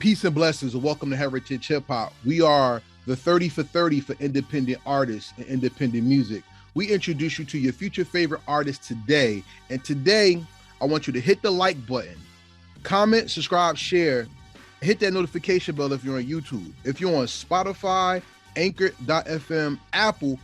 Peace and blessings and welcome to Heritage Hip Hop. We are the 30 for 30 for independent artists and independent music. We introduce you to your future favorite artists today. And today, I want you to hit the like button, comment, subscribe, share, hit that notification bell if you're on YouTube. If you're on Spotify, Anchor.fm, Apple,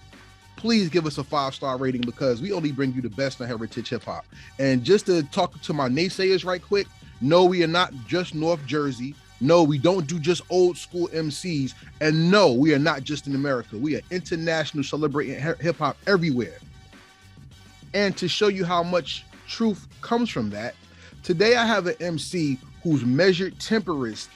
please give us a 5-star rating because we only bring you the best on Heritage Hip Hop. And just to talk to my naysayers right quick, no, we are not just North Jersey. No, we don't do just old school MCs. And no, we are not just in America. We are international, celebrating hip hop everywhere. And to show you how much truth comes from that, today I have an MC whose measured temperance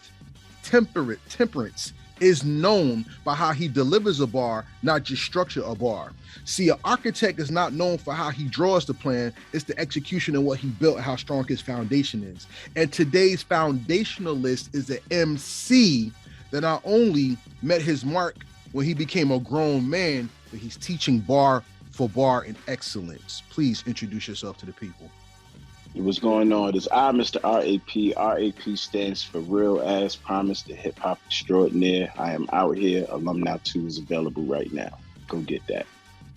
is known by how he delivers a bar, not just structure a bar. See, an architect is not known for how he draws the plan, it's the execution of what he built, how strong his foundation is. And today's foundationalist is an MC that not only met his mark when he became a grown man, but he's teaching bar for bar in excellence. Please introduce yourself to the people. What's going on? It's Mr. R.A.P. R.A.P. stands for Real Ass Promise, the hip hop extraordinaire. I am out here. Alumni 2 is available right now. Go get that.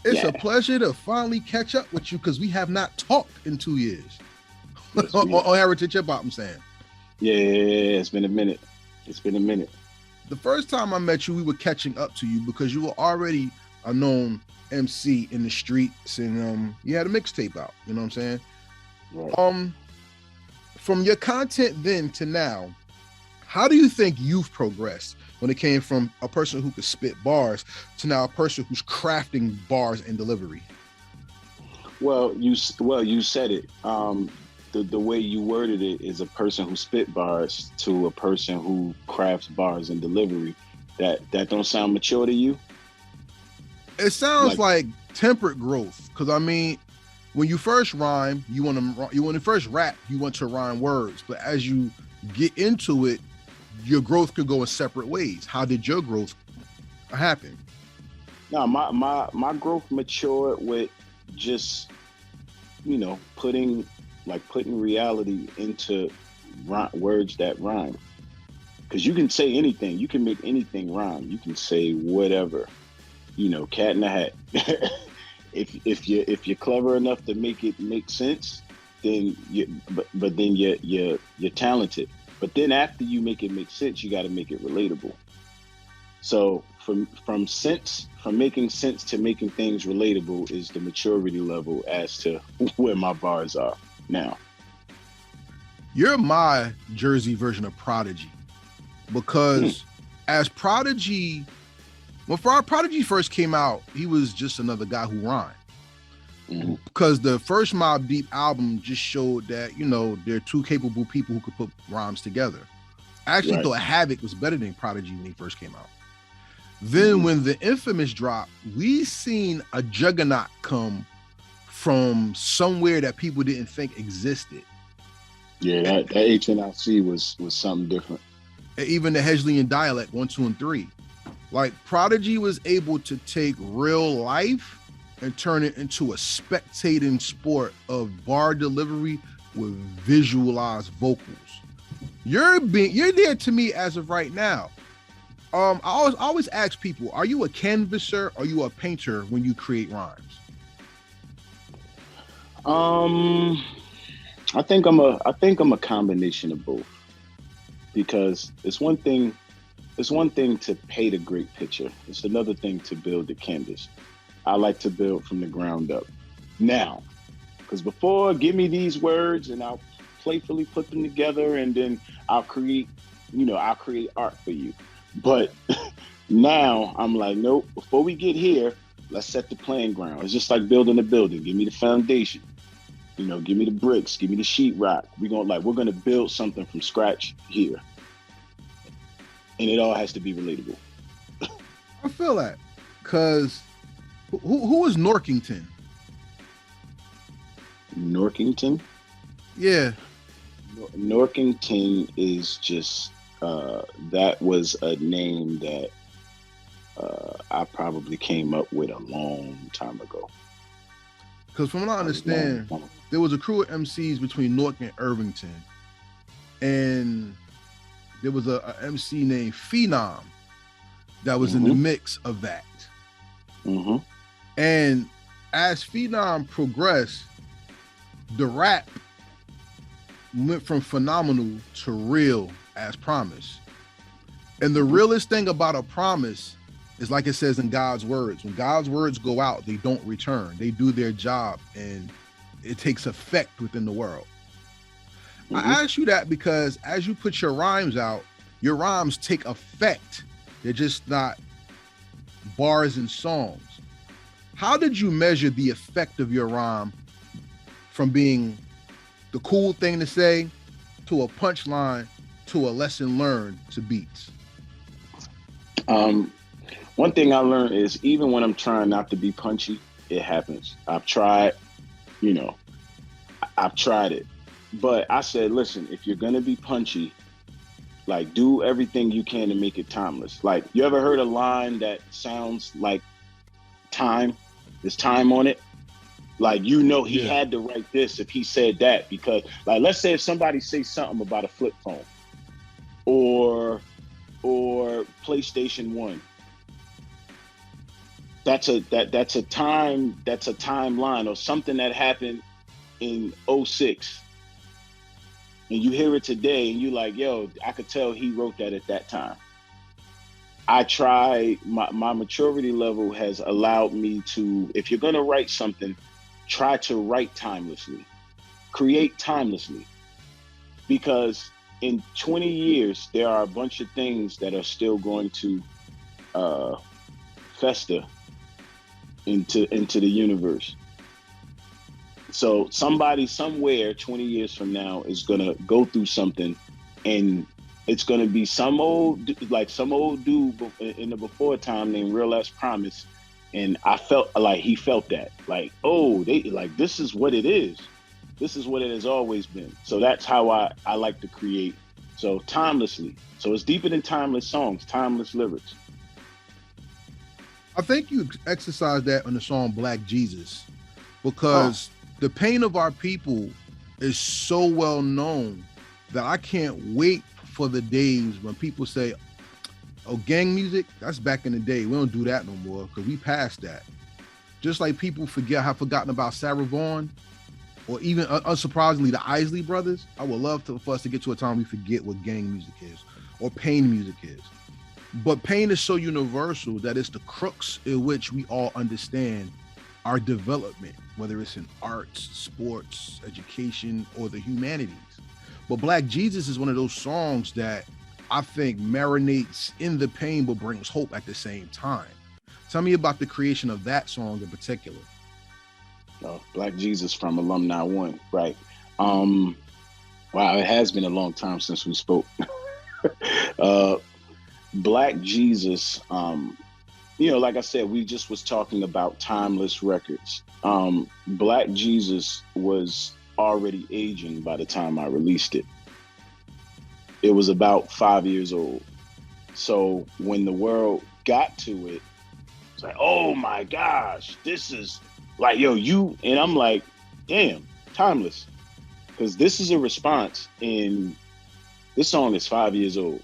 It's a pleasure to finally catch up with you because we have not talked in 2 years. Yes, on Heritage Hip Hop, I'm saying. Yeah, it's been a minute. The first time I met you, we were catching up to you because you were already a known MC in the streets and you had a mixtape out, you know what I'm saying? Right. From your content then to now, how do you think you've progressed when it came from a person who could spit bars to now a person who's crafting bars and delivery? Well, you said it. The way you worded it is a person who spit bars to a person who crafts bars and delivery. That don't sound mature to you? It sounds like temperate growth, because I mean, when you first rhyme, when you first rap, you want to rhyme words. But as you get into it, your growth could go in separate ways. How did your growth happen? No, my growth matured with just, putting reality into words that rhyme. Because you can say anything. You can make anything rhyme. You can say whatever. Cat in the hat. If you're clever enough to make it make sense, then you're talented. But then after you make it make sense, you got to make it relatable. So from making sense to making things relatable is the maturity level as to where my bars are now. You're my Jersey version of Prodigy, because as Prodigy. When Prodigy first came out, he was just another guy who rhymed. Mm-hmm. Because the first Mobb Deep album just showed that, there are two capable people who could put rhymes together. I actually thought Havoc was better than Prodigy when he first came out. Then when the Infamous dropped, we seen a juggernaut come from somewhere that people didn't think existed. Yeah, that HNIC was something different. And even the Hedgelian dialect, 1, 2, and 3. Like, Prodigy was able to take real life and turn it into a spectating sport of bar delivery with visualized vocals. You're there to me as of right now. I always ask people, are you a canvasser or are you a painter when you create rhymes? I think I'm a combination of both, because it's one thing to paint a great picture. It's another thing to build the canvas. I like to build from the ground up. Now, because before, give me these words and I'll playfully put them together and then I'll create art for you. But now I'm like, nope, before we get here, let's set the playing ground. It's just like building a building. Give me the foundation. Give me the bricks, give me the sheetrock. We're gonna build something from scratch here. And it all has to be relatable. I feel that, because who is Norkington? Norkington? Yeah. Norkington is just, that was a name that I probably came up with a long time ago. Because from what I understand, there was a crew of MCs between Newark and Irvington. And there was a MC named Phenom that was in the Mm-hmm. mix of that. Mm-hmm. And as Phenom progressed, the rap went from phenomenal to real as promised. And the realest thing about a promise is, like it says in God's words, when God's words go out, they don't return. They do their job and it takes effect within the world. Mm-hmm. I ask you that because as you put your rhymes out, your rhymes take effect. They're just not bars and songs. How did you measure the effect of your rhyme from being the cool thing to say to a punchline to a lesson learned to beats? Um, One thing I learned is even when I'm trying not to be punchy, it happens. I've tried, you know, I've tried it. But I said, listen, if you're gonna be punchy, like do everything you can to make it timeless. Like you ever heard a line that sounds like time? There's time on it. Like he Yeah. had to write this if he said that because like let's say if somebody says something about a flip phone or PlayStation 1, that's a timeline or something that happened in '06, and you hear it today and you like, yo, I could tell he wrote that at that time. I try my maturity level has allowed me to, if you're gonna write something, try to write timelessly, create timelessly, because in 20 years there are a bunch of things that are still going to uh, fester into the universe. So somebody somewhere 20 years from now is gonna go through something, and it's gonna be some old dude in the before time named Real Promise, and I felt like he felt that, like, oh, they like this is what it is, this is what it has always been. So that's how I like to create. So timelessly. So it's deeper than timeless songs, timeless lyrics. I think you exercise that on the song Black Jesus Huh. because the pain of our people is so well known that I can't wait for the days when people say, oh, gang music, that's back in the day. We don't do that no more because we passed that. Just like people have forgotten about Sarah Vaughan or even unsurprisingly the Isley Brothers. I would love for us to get to a time we forget what gang music is or pain music is. But pain is so universal that it's the crux in which we all understand our development, whether it's in arts, sports, education, or the humanities. But Black Jesus is one of those songs that I think marinates in the pain but brings hope at the same time. Tell me about the creation of that song in particular. Black Jesus from Alumni One, right? Um, wow, it has been a long time since we spoke. uh, Black Jesus, like I said, we just was talking about timeless records. Black Jesus was already aging by the time I released it. It was about 5 years old. So when the world got to it, it's like, oh my gosh, this is like, yo, and I'm like, damn, timeless. Because this is a response, and this song is 5 years old.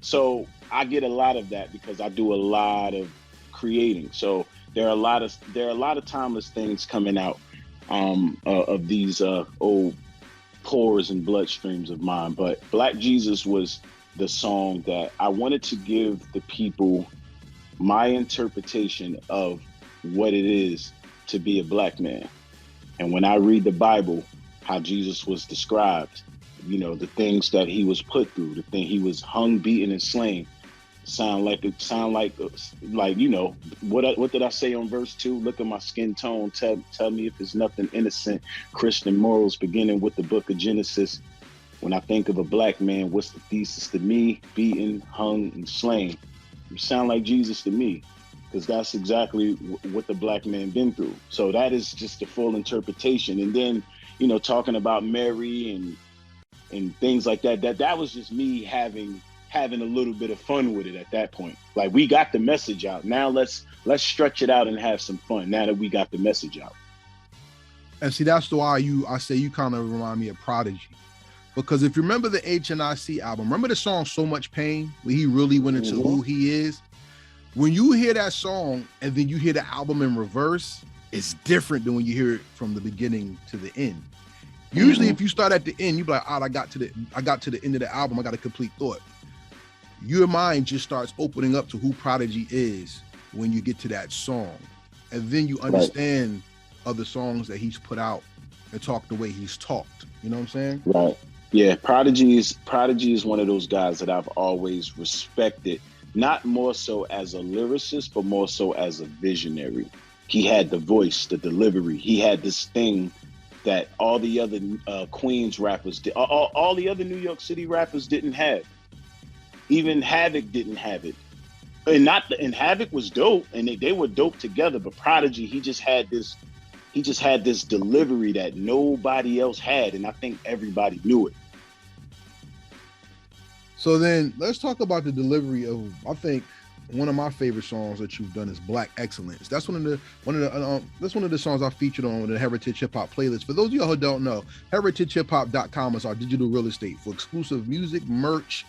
So I get a lot of that because I do a lot of creating. So there are a lot of timeless things coming out of these old pores and bloodstreams of mine. But Black Jesus was the song that I wanted to give the people my interpretation of what it is to be a black man. And when I read the Bible, how Jesus was described, the things that he was put through, the thing he was hung, beaten, and slain, what did I say on verse 2? Look at my skin tone. Tell me if there's nothing innocent. Christian morals beginning with the book of Genesis. When I think of a black man, what's the thesis to me? Beaten, hung, and slain. You sound like Jesus to me, because that's exactly what the black man been through. So that is just the full interpretation. And then, talking about Mary and things like that. That was just me having a little bit of fun with it at that point. Like we got the message out. Now let's stretch it out and have some fun. Now that we got the message out. And see, that's why I say you kind of remind me of Prodigy. Because if you remember the HNIC album, remember the song So Much Pain, where he really went into who he is? When you hear that song and then you hear the album in reverse, it's different than when you hear it from the beginning to the end. Usually if you start at the end, you be like, I got to the end of the album, I got a complete thought. Your mind just starts opening up to who Prodigy is when you get to that song. And then you understand other songs that he's put out and talk the way he's talked. You know what I'm saying? Right. Yeah, Prodigy is one of those guys that I've always respected, not more so as a lyricist, but more so as a visionary. He had the voice, the delivery. He had this thing that all the other Queens rappers did, all the other New York City rappers didn't have. Even Havoc didn't have it. And Havoc was dope, and they were dope together. But Prodigy, he just had this delivery that nobody else had, and I think everybody knew it. So then let's talk about the delivery of, I think, one of my favorite songs that you've done is Black Excellence. That's one of the songs I featured on the Heritage Hip Hop playlist. For those of y'all who don't know, heritagehiphop.com is our digital real estate for exclusive music, merch,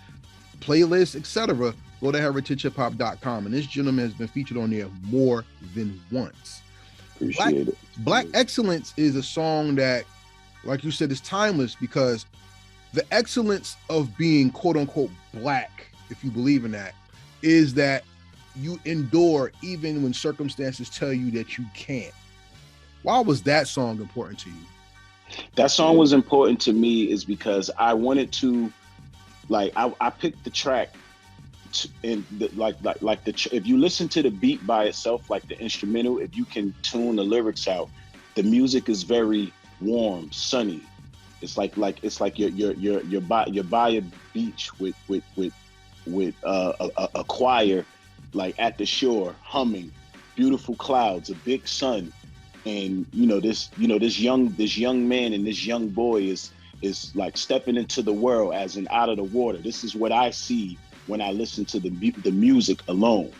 playlists, etc. Go to heritagehiphop.com, and this gentleman has been featured on there more than once. Appreciate it. Black Excellence is a song that, like you said, is timeless because the excellence of being quote unquote black, if you believe in that, is that you endure even when circumstances tell you that you can't. Why was that song important to you? That song was important to me is because I wanted to, like, I picked the track and if you listen to the beat by itself, like the instrumental, if you can tune the lyrics out, the music is very warm, sunny. It's like you're by a beach with a choir, like at the shore, humming, beautiful clouds, a big sun, and this young man and this young boy is like stepping into the world as in out of the water. This is what I see when I listen to the music alone.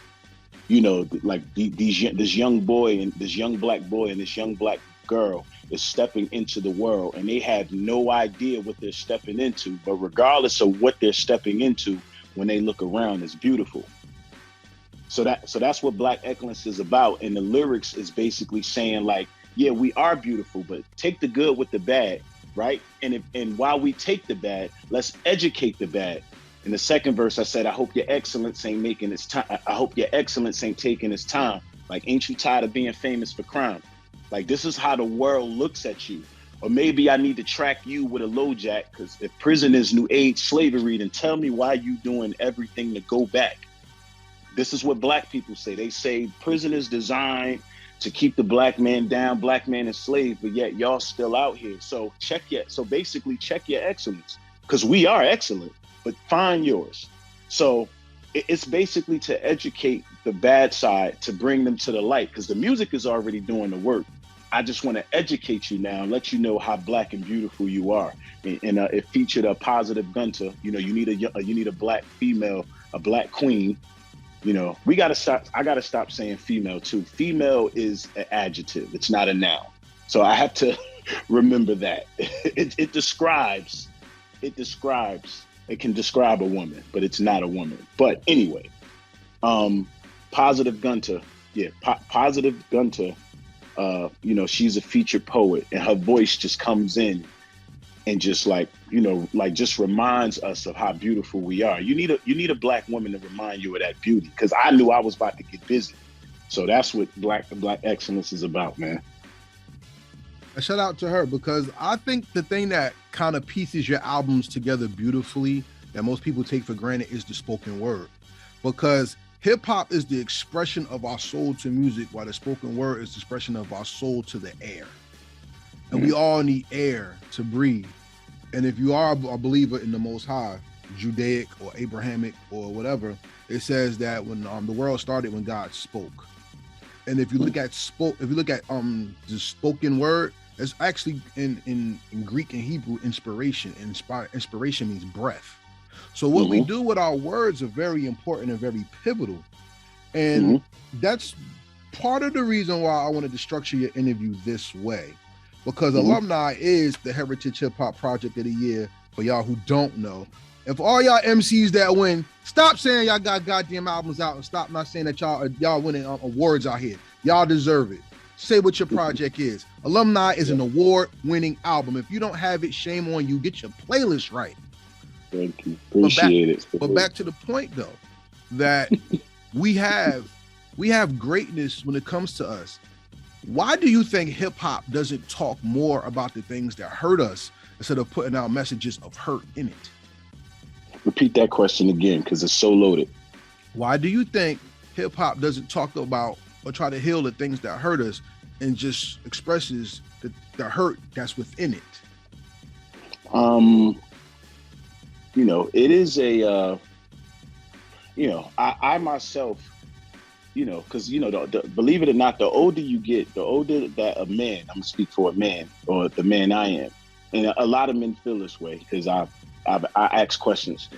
Like this young boy and this young black boy and this young black girl is stepping into the world, and they have no idea what they're stepping into. But regardless of what they're stepping into, when they look around, it's beautiful. So that's what Black Excellence is about. And the lyrics is basically saying, like, yeah, we are beautiful, but take the good with the bad, right? And while we take the bad, let's educate the bad. In the second verse, I said, I hope your excellence ain't making its time. I hope your excellence ain't taking its time. Like, ain't you tired of being famous for crime? Like, this is how the world looks at you. Or maybe I need to track you with a low jack, because if prison is new age slavery, then tell me why you doing everything to go back. This is what black people say. They say prison is designed to keep the black man down, black man enslaved, but yet y'all still out here. So basically check your excellence, because we are excellent, but find yours. So it's basically to educate the bad side, to bring them to the light, because the music is already doing the work. I just want to educate you now and let you know how black and beautiful you are. And it featured a positive Gunter. You need a black female, a black queen. We gotta stop. I gotta stop saying female too. Female is an adjective. It's not a noun. So I have to remember that. It describes. It can describe a woman, but it's not a woman. But anyway, positive Gunter. Yeah, positive Gunter. She's a featured poet, and her voice just comes in and just just reminds us of how beautiful we are. You need a black woman to remind you of that beauty, because I knew I was about to get busy. So that's what Black Excellence is about, man. A shout out to her, because I think the thing that kind of pieces your albums together beautifully that most people take for granted is the spoken word, because hip hop is the expression of our soul to music, while the spoken word is the expression of our soul to the air. And we all need air to breathe. And if you are a believer in the Most High, Judaic or Abrahamic or whatever, it says that when the world started, when God spoke. And if you look at the spoken word, it's actually in Greek and Hebrew inspiration. Inspiration means breath. So what we do with our words are very important and very pivotal. And that's part of the reason why I wanted to structure your interview this way, because Alumni is the Heritage Hip Hop Project of the Year for y'all who don't know. And for all y'all MCs that win, stop saying y'all got goddamn albums out and stop not saying that y'all winning awards out here. Y'all deserve it. Say what your project is. Alumni is an award-winning album. If you don't have it, shame on you. Get your playlist right. Thank you. Appreciate it. But back to the point though, that we have greatness when it comes to us. Why do you think hip hop doesn't talk more about the things that hurt us instead of putting out messages of hurt in it? Repeat that question again, because it's so loaded. Why do you think hip hop doesn't talk about or try to heal the things that hurt us and just expresses the hurt that's within it? It is a, I myself, because, believe it or not, the older you get, the older that a man, I'm gonna speak for a man or the man I am. And a lot of men feel this way because I ask questions.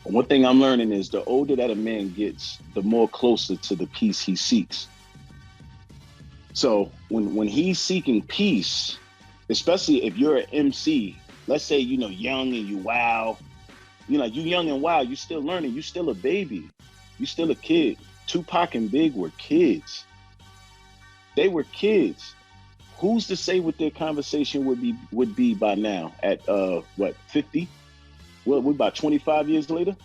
One thing I'm learning is the older that a man gets, the more closer to the peace he seeks. So when he's seeking peace, especially if you're an MC, let's say, young and you wow, you young and wild, you still learning, you still a baby, you still a kid. Tupac and Big were kids. They were kids. Who's to say what their conversation would be by now at 50? Well, we're about 25 years later.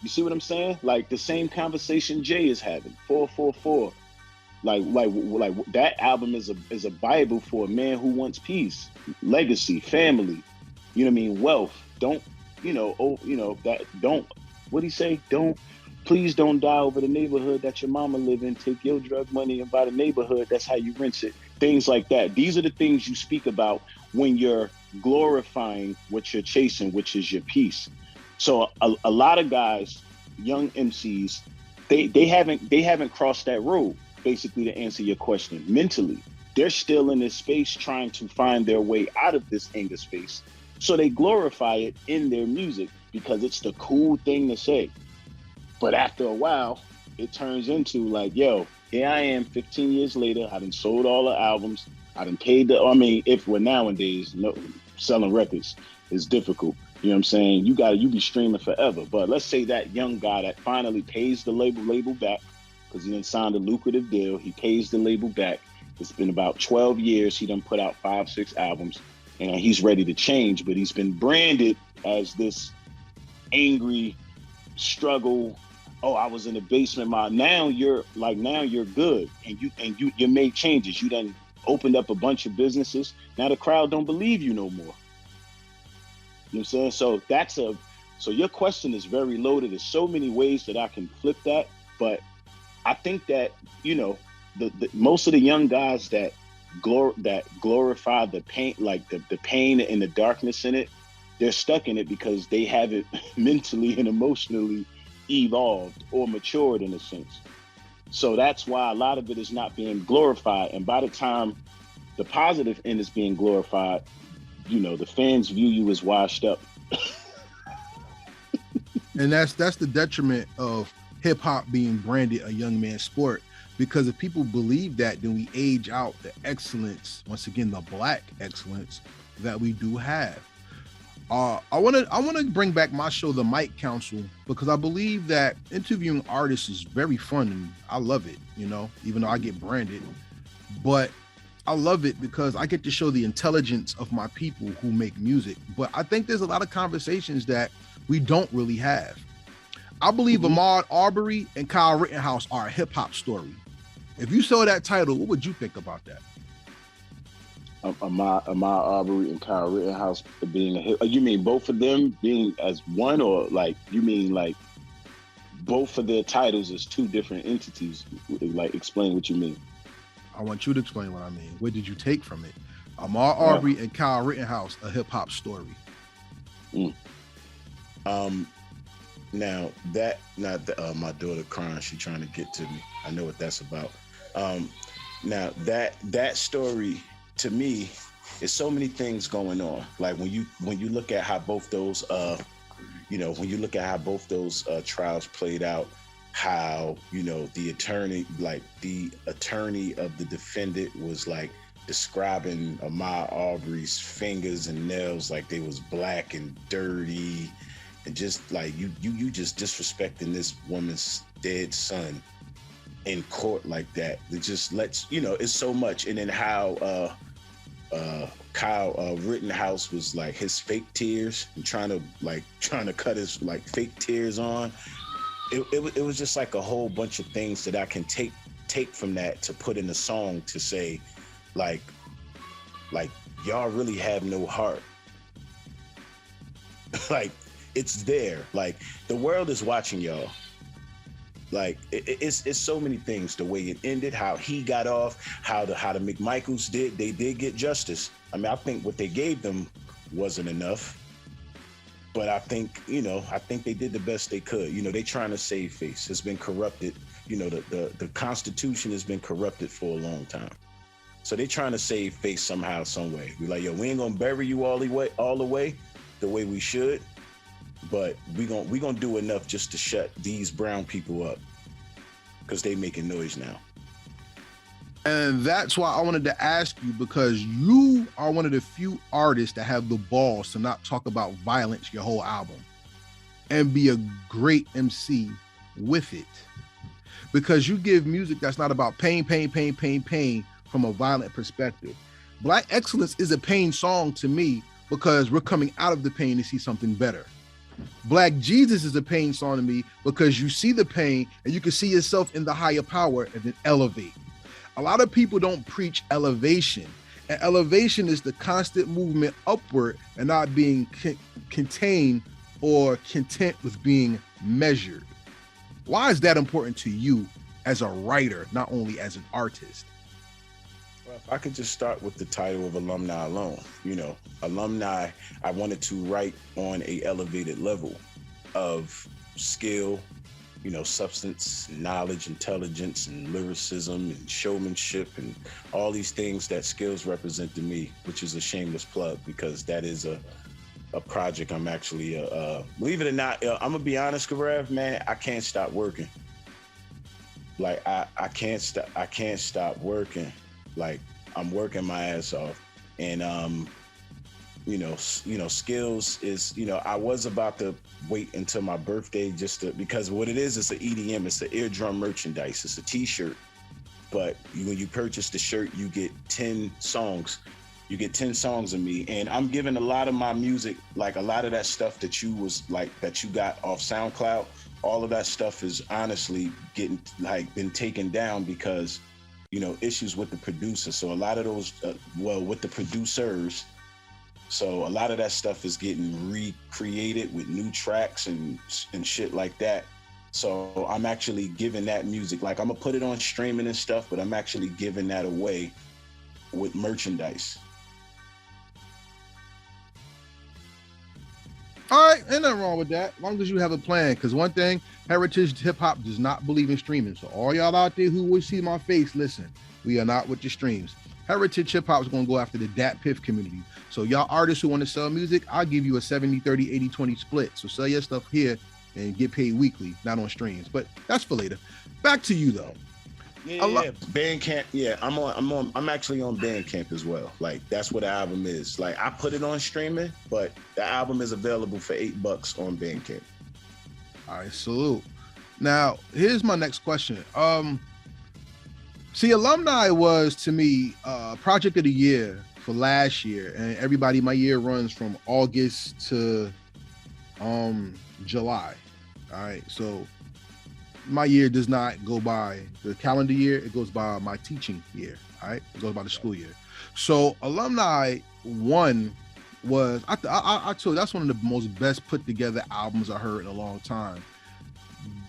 You see what I'm saying? Like the same conversation Jay is having. 444. Like that album is a Bible for a man who wants peace, legacy, family. You know what I mean? Wealth. Don't, what do you say? Please don't die over the neighborhood that your mama live in. Take your drug money and buy the neighborhood. That's how you rinse it. Things like that. These are the things you speak about when you're glorifying what you're chasing, which is your peace. So a lot of guys, young MCs, they haven't crossed that road. Basically, to answer your question, mentally, they're still in this space trying to find their way out of this anger space. So they glorify it in their music because it's the cool thing to say. But after a while, it turns into like, yo, here I am 15 years later. I done sold all the albums. I done paid if we're nowadays, selling records is difficult. You know what I'm saying? You be streaming forever. But let's say that young guy that finally pays the label back because he done signed a lucrative deal. He pays the label back. It's been about 12 years. He done put out 5-6 albums and he's ready to change, but he's been branded as this angry struggle. Oh, I was in the basement. Now you're good and you made changes. You done opened up a bunch of businesses. Now the crowd don't believe you no more. You know what I'm saying? So your question is very loaded. There's so many ways that I can flip that, but I think that, the most of the young guys that glorify the pain, like the pain and the darkness in it, they're stuck in it because they haven't mentally and emotionally evolved or matured in a sense. So that's why a lot of it is not being glorified. And by the time the positive end is being glorified, the fans view you as washed up. And that's the detriment of hip hop being branded a young man's sport. Because if people believe that, then we age out the excellence, once again, the Black excellence that we do have. I want to bring back my show, The Mic Council, because I believe that interviewing artists is very fun and I love it, even though I get branded. But I love it because I get to show the intelligence of my people who make music. But I think there's a lot of conversations that we don't really have. I believe Ahmaud Arbery and Kyle Rittenhouse are a hip hop story. If you saw that title, what would you think about that? Ahmaud Arbery and Kyle Rittenhouse being a hit. You mean both of them being as one, or like you mean like both of their titles as two different entities? Like, explain what you mean. I want you to explain what I mean. What did you take from it? Ahmaud Arbery and Kyle Rittenhouse, a hip hop story. Now that my daughter crying, she trying to get to me. I know what that's about. Now that story, to me, is so many things going on. Like when you look at how both those trials played out, how the attorney of the defendant was like describing Ahmaud Arbery's fingers and nails like they was black and dirty, and just like you just disrespecting this woman's dead son in court like that. It just lets it's so much. And then how Kyle Rittenhouse was like his fake tears and trying to cut his like fake tears on. It was just like a whole bunch of things that I can take from that to put in a song to say like y'all really have no heart. Like it's there. Like the world is watching y'all. Like it's so many things. The way it ended, how he got off, how the McMichaels did. They did get justice. I mean, I think what they gave them wasn't enough, but I think they did the best they could. They trying to save face. It's been corrupted. The Constitution has been corrupted for a long time. So they trying to save face somehow, some way. We like, yo, we ain't gonna bury you all the way the way we should. But we gonna do enough just to shut these brown people up because they making noise now. And that's why I wanted to ask you, because you are one of the few artists that have the balls to not talk about violence your whole album and be a great MC with it. Because you give music that's not about pain from a violent perspective. Black Excellence is a pain song to me because we're coming out of the pain to see something better. Black Jesus is a pain song to me because you see the pain and you can see yourself in the higher power and then elevate. A lot of people don't preach elevation, and elevation is the constant movement upward and not being contained or content with being measured. Why is that important to you as a writer, not only as an artist? Well, if I could just start with the title of Alumni alone, Alumni, I wanted to write on a elevated level of skill, substance, knowledge, intelligence, and lyricism, and showmanship, and all these things that skills represent to me, which is a shameless plug because that is a project I'm actually, believe it or not, I'm gonna be honest, Rev, man, I can't stop working. Like I can't stop working. Like I'm working my ass off, and skills is, I was about to wait until my birthday because what it is, it's an EDM, it's an eardrum merchandise, it's a t-shirt, but when you purchase the shirt, you get 10 songs. You get 10 songs of me, and I'm giving a lot of my music, like a lot of that stuff that you got off SoundCloud, all of that stuff is honestly been taken down because issues with the producer. So a lot of those, with the producers. So a lot of that stuff is getting recreated with new tracks and shit like that. So I'm actually giving that music, like I'm gonna put it on streaming and stuff, but I'm actually giving that away with merchandise. All right, ain't nothing wrong with that, as long as you have a plan. Because one thing, Heritage Hip Hop does not believe in streaming. So all y'all out there who will see my face, listen, we are not with your streams. Heritage Hip Hop is going to go after the Dat Piff community. So y'all artists who want to sell music, I'll give you a 70, 30, 80, 20 split. So sell your stuff here and get paid weekly, not on streams. But that's for later. Back to you though. Yeah, Bandcamp. Yeah, I'm actually on Bandcamp as well. Like that's what the album is. Like I put it on streaming, but the album is available for $8 on Bandcamp. All right, salute. Now, here's my next question. See, Alumni was to me project of the year for last year, and my year runs from August to July. All right, so my year does not go by the calendar year, it goes by my teaching year. All right, it goes by the school year. So Alumni 1 was, I told you, that's one of the most best put together albums I heard in a long time.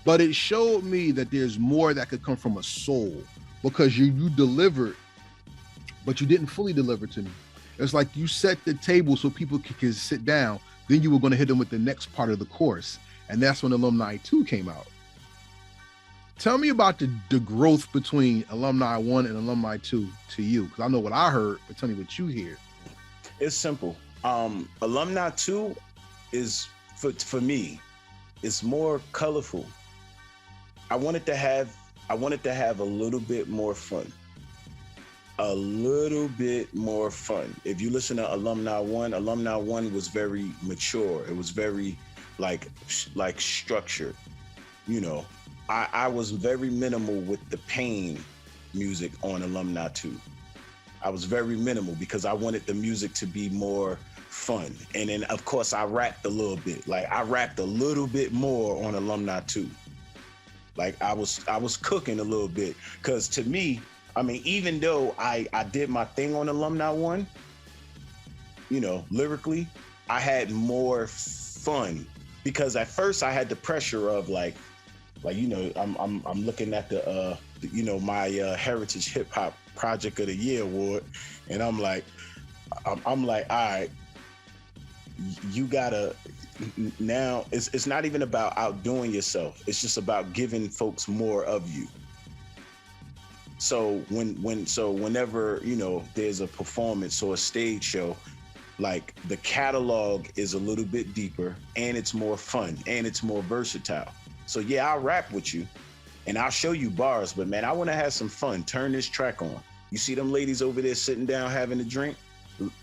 But it showed me that there's more that could come from a soul, because you delivered, but you didn't fully deliver to me. It's like you set the table so people can sit down, then you were going to hit them with the next part of the course. And that's when Alumni 2 came out. Tell me about the growth between Alumni 1 and Alumni 2 to you, because I know what I heard, but tell me what you hear. It's simple. Alumni 2 is, for me, it's more colorful. I wanted to have a little bit more fun. a little bit more fun. If you listen to Alumni One was very mature. It was very like structured. You know, I was very minimal with the pain music on Alumni 2. I was very minimal because I wanted the music to be more fun. And then of course I rapped a little bit. Like I rapped a little bit more on Alumni 2. Like I was cooking a little bit. Cause to me, I mean, even though I did my thing on Alumni 1, you know, lyrically, I had more fun. Because at first I had the pressure of like you know, I'm looking at the you know, my Heritage Hip Hop Project of the Year award, and I'm like, all right, you gotta now. It's not even about outdoing yourself. It's just about giving folks more of you. So whenever you know there's a performance or a stage show, like the catalog is a little bit deeper and it's more fun and it's more versatile. So yeah, I'll rap with you and I'll show you bars, but man, I want to have some fun. Turn this track on. You see them ladies over there sitting down having a drink?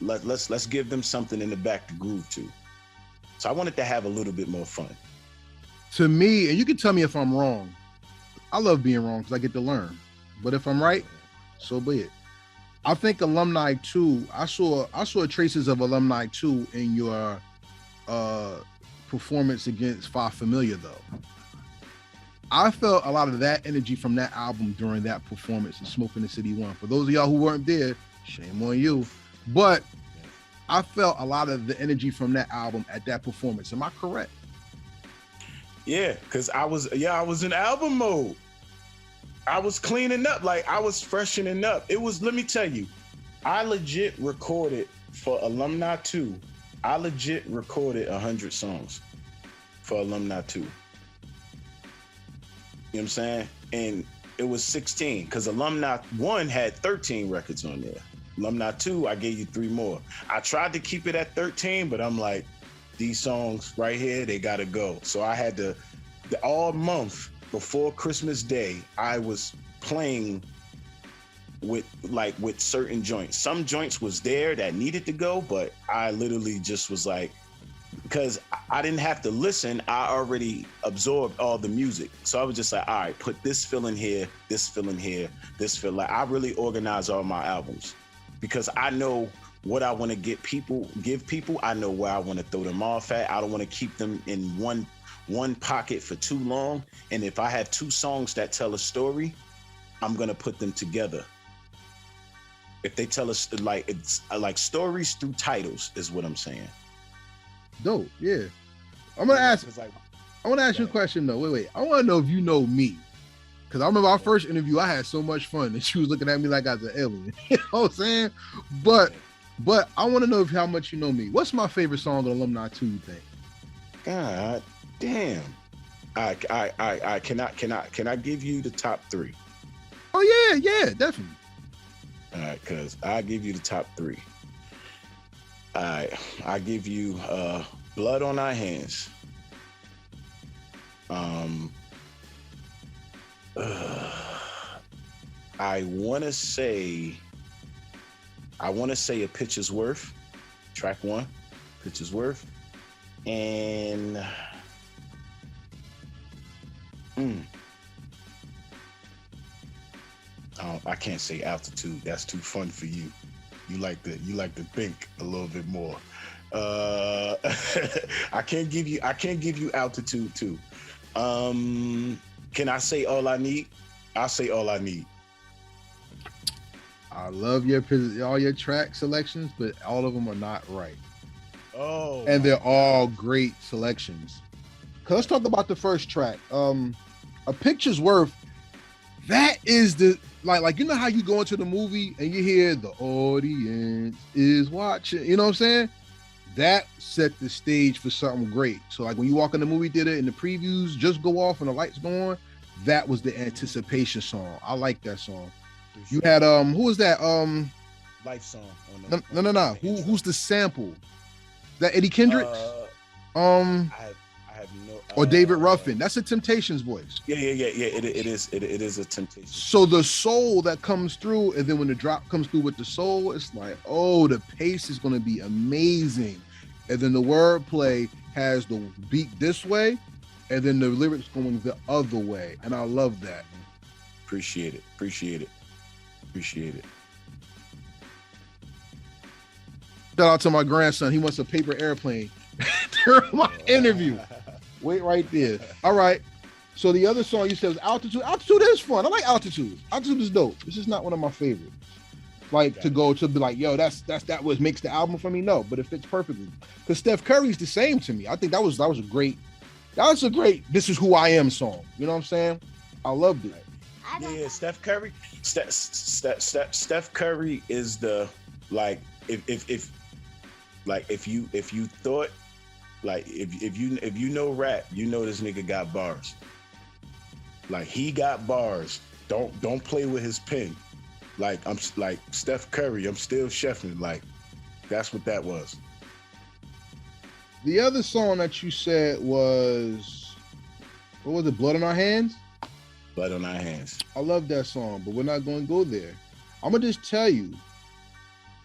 Let's give them something in the back to groove to. So I wanted to have a little bit more fun. To me, and you can tell me if I'm wrong. I love being wrong because I get to learn. But if I'm right, so be it. I think Alumni 2, I saw traces of Alumni 2 in your performance against Fa Familia though. I felt a lot of that energy from that album during that performance in Smoke in the City 1. For those of y'all who weren't there, shame on you. But I felt a lot of the energy from that album at that performance. Am I correct? Yeah, because I was in album mode. I was cleaning up, like I was freshening up. It was, let me tell you, I legit recorded for Alumni 2. I legit recorded 100 songs for Alumni 2. You know what I'm saying? And it was 16 because Alumni 1 had 13 records on there. Alumni 2, I gave you 3 more. I tried to keep it at 13, but I'm like, these songs right here, they gotta go. So I had to, all month before Christmas Day, I was playing with certain joints. Some joints was there that needed to go, but I literally just was like, because I didn't have to listen, I already absorbed all the music. So I was just like, all right, put this fill in here, this fill in here, this fill. Like I really organize all my albums because I know what I want to give people. I know where I want to throw them off at. I don't want to keep them in one pocket for too long. And if I have 2 songs that tell a story, I'm gonna put them together. If they tell us it's like stories through titles is what I'm saying. Dope, yeah. I want to ask you a question though. Wait. I want to know if you know me. Because I remember our first interview, I had so much fun and she was looking at me like I was an alien. You know what I'm saying? But I want to know how much you know me. What's my favorite song on Alumni 2, you think? God damn. I can I give you the top 3? Oh yeah, definitely. All right, cause I give you the top 3. All right, I give you Blood on Our Hands. I wanna say A Picture's Worth, track 1, Picture's Worth. And I can't say Altitude. That's too fun for you. You like to think a little bit more. I can't give you Altitude too. Can I say All I Need? I'll say All I Need. I love all your track selections, but all of them are not right. Oh, and they're all great selections. Let's talk about the first track. A Picture's Worth. That is the like you know how you go into the movie and you hear the audience is watching. You know what I'm saying? That set the stage for something great. So like when you walk in the movie theater and the previews just go off and the lights go on, that was the anticipation song. I like that song. You had who was that? Life song. No. Who's the sample? That Eddie Kendricks? I have no. Or David Ruffin. That's a Temptations voice. Yeah. It is a Temptation. So the soul that comes through, and then when the drop comes through with the soul, it's like, oh, the pace is going to be amazing. And then the wordplay has the beat this way, and then the lyrics going the other way. And I love that. Appreciate it. Shout out to my grandson. He wants a paper airplane during my interview. Wait right there. All right. So the other song you said was Altitude. Altitude is fun. I like Altitude. Altitude is dope. This is not one of my favorites. Like to go to be like, yo, that what makes the album for me. No, but it fits perfectly. Because Steph Curry's the same to me. I think that was a great This Is Who I Am song. You know what I'm saying? I loved it. Yeah, Steph Curry. Steph Curry is the like if you thought like if you know rap, you know this nigga got bars. Like he got bars. Don't play with his pen. Like I'm like Steph Curry. I'm still chefing. Like that's what that was. The other song that you said was, what was it? Blood on Our Hands. Blood on Our Hands. I love that song, but we're not going to go there. I'm gonna just tell you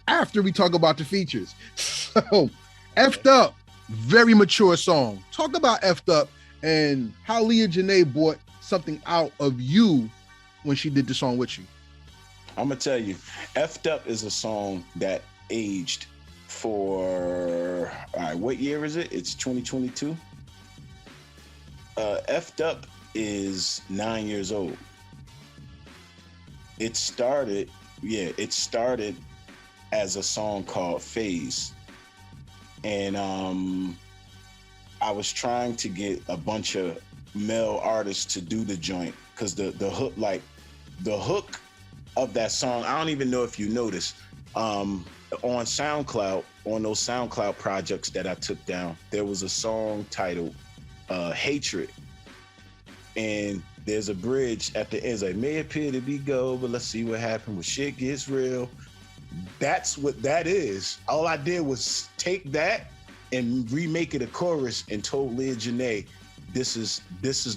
after we talk about the features. So, F'd Up, very mature song. Talk about F'd Up and how Leah Janae brought something out of you when she did the song with you. I'm gonna tell you, F'd Up is a song that aged for, all right, what year is it? It's 2022. F'd Up is 9 years old. It started as a song called Phase. And I was trying to get a bunch of male artists to do the joint because the hook of that song, I don't even know if you noticed, on SoundCloud, on those SoundCloud projects that I took down, there was a song titled Hatred. And there's a bridge at the end. It's like, may appear to be gold, but let's see what happens when shit gets real. That's what that is. All I did was take that and remake it a chorus and told Leah Janae, this is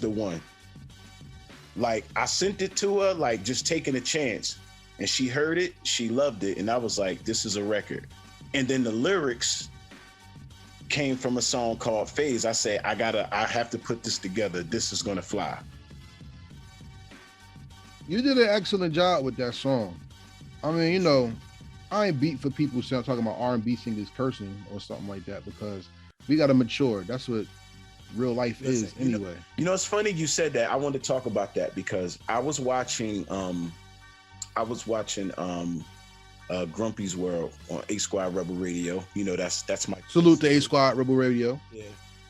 the one. Like I sent it to her, like just taking a chance. And she heard it, she loved it. And I was like, this is a record. And then the lyrics came from a song called Phase. I said, I have to put this together. This is gonna fly. You did an excellent job with that song. I mean, you know, I ain't beat for people talking about R&B singers cursing or something like that because we gotta mature. That's what real life is anyway. You know, it's funny you said that. I want to talk about that because I was watching Grumpy's World on A-Squad Rebel Radio. You know, that's my salute to A-Squad Rebel Radio.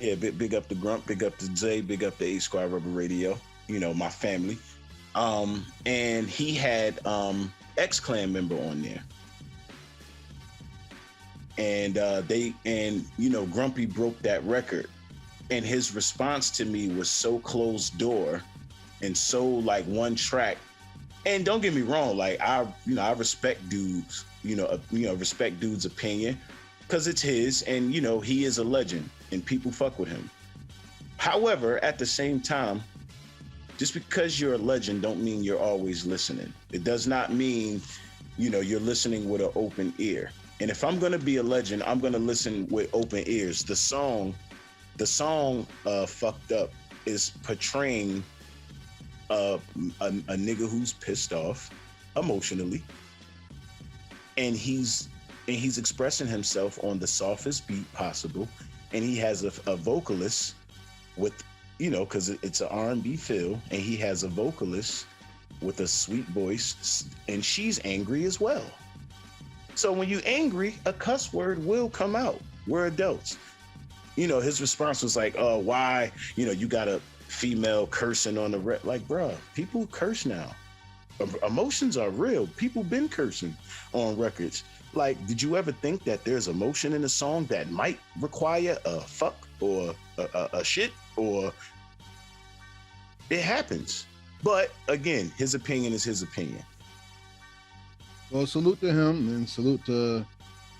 Yeah, big up the Grump, big up the Zay, big up the A-Squad Rebel Radio. You know, my family. And he had X-Clan member on there. And you know, Grumpy broke that record. And his response to me was so closed door and so like one track. And don't get me wrong, like I respect dudes, respect dude's opinion because it's his, and you know he is a legend and people fuck with him. However, at the same time, just because you're a legend don't mean you're always listening. It does not mean, you know, you're listening with an open ear. And if I'm gonna be a legend, I'm gonna listen with open ears. The song Fucked Up is portraying a nigga who's pissed off emotionally, and he's expressing himself on the softest beat possible, and he has a vocalist with, you know, because it's an R&B feel, and he has a vocalist with a sweet voice, and she's angry as well. So when you angry, a cuss word will come out. We're adults. You know, his response was like, oh, why, you know, you got a female cursing on the like, bruh, people curse now. Emotions are real. People been cursing on records. Like, did you ever think that there's emotion in a song that might require a fuck or a shit, or it happens? But again, his opinion is his opinion. Well, salute to him and salute to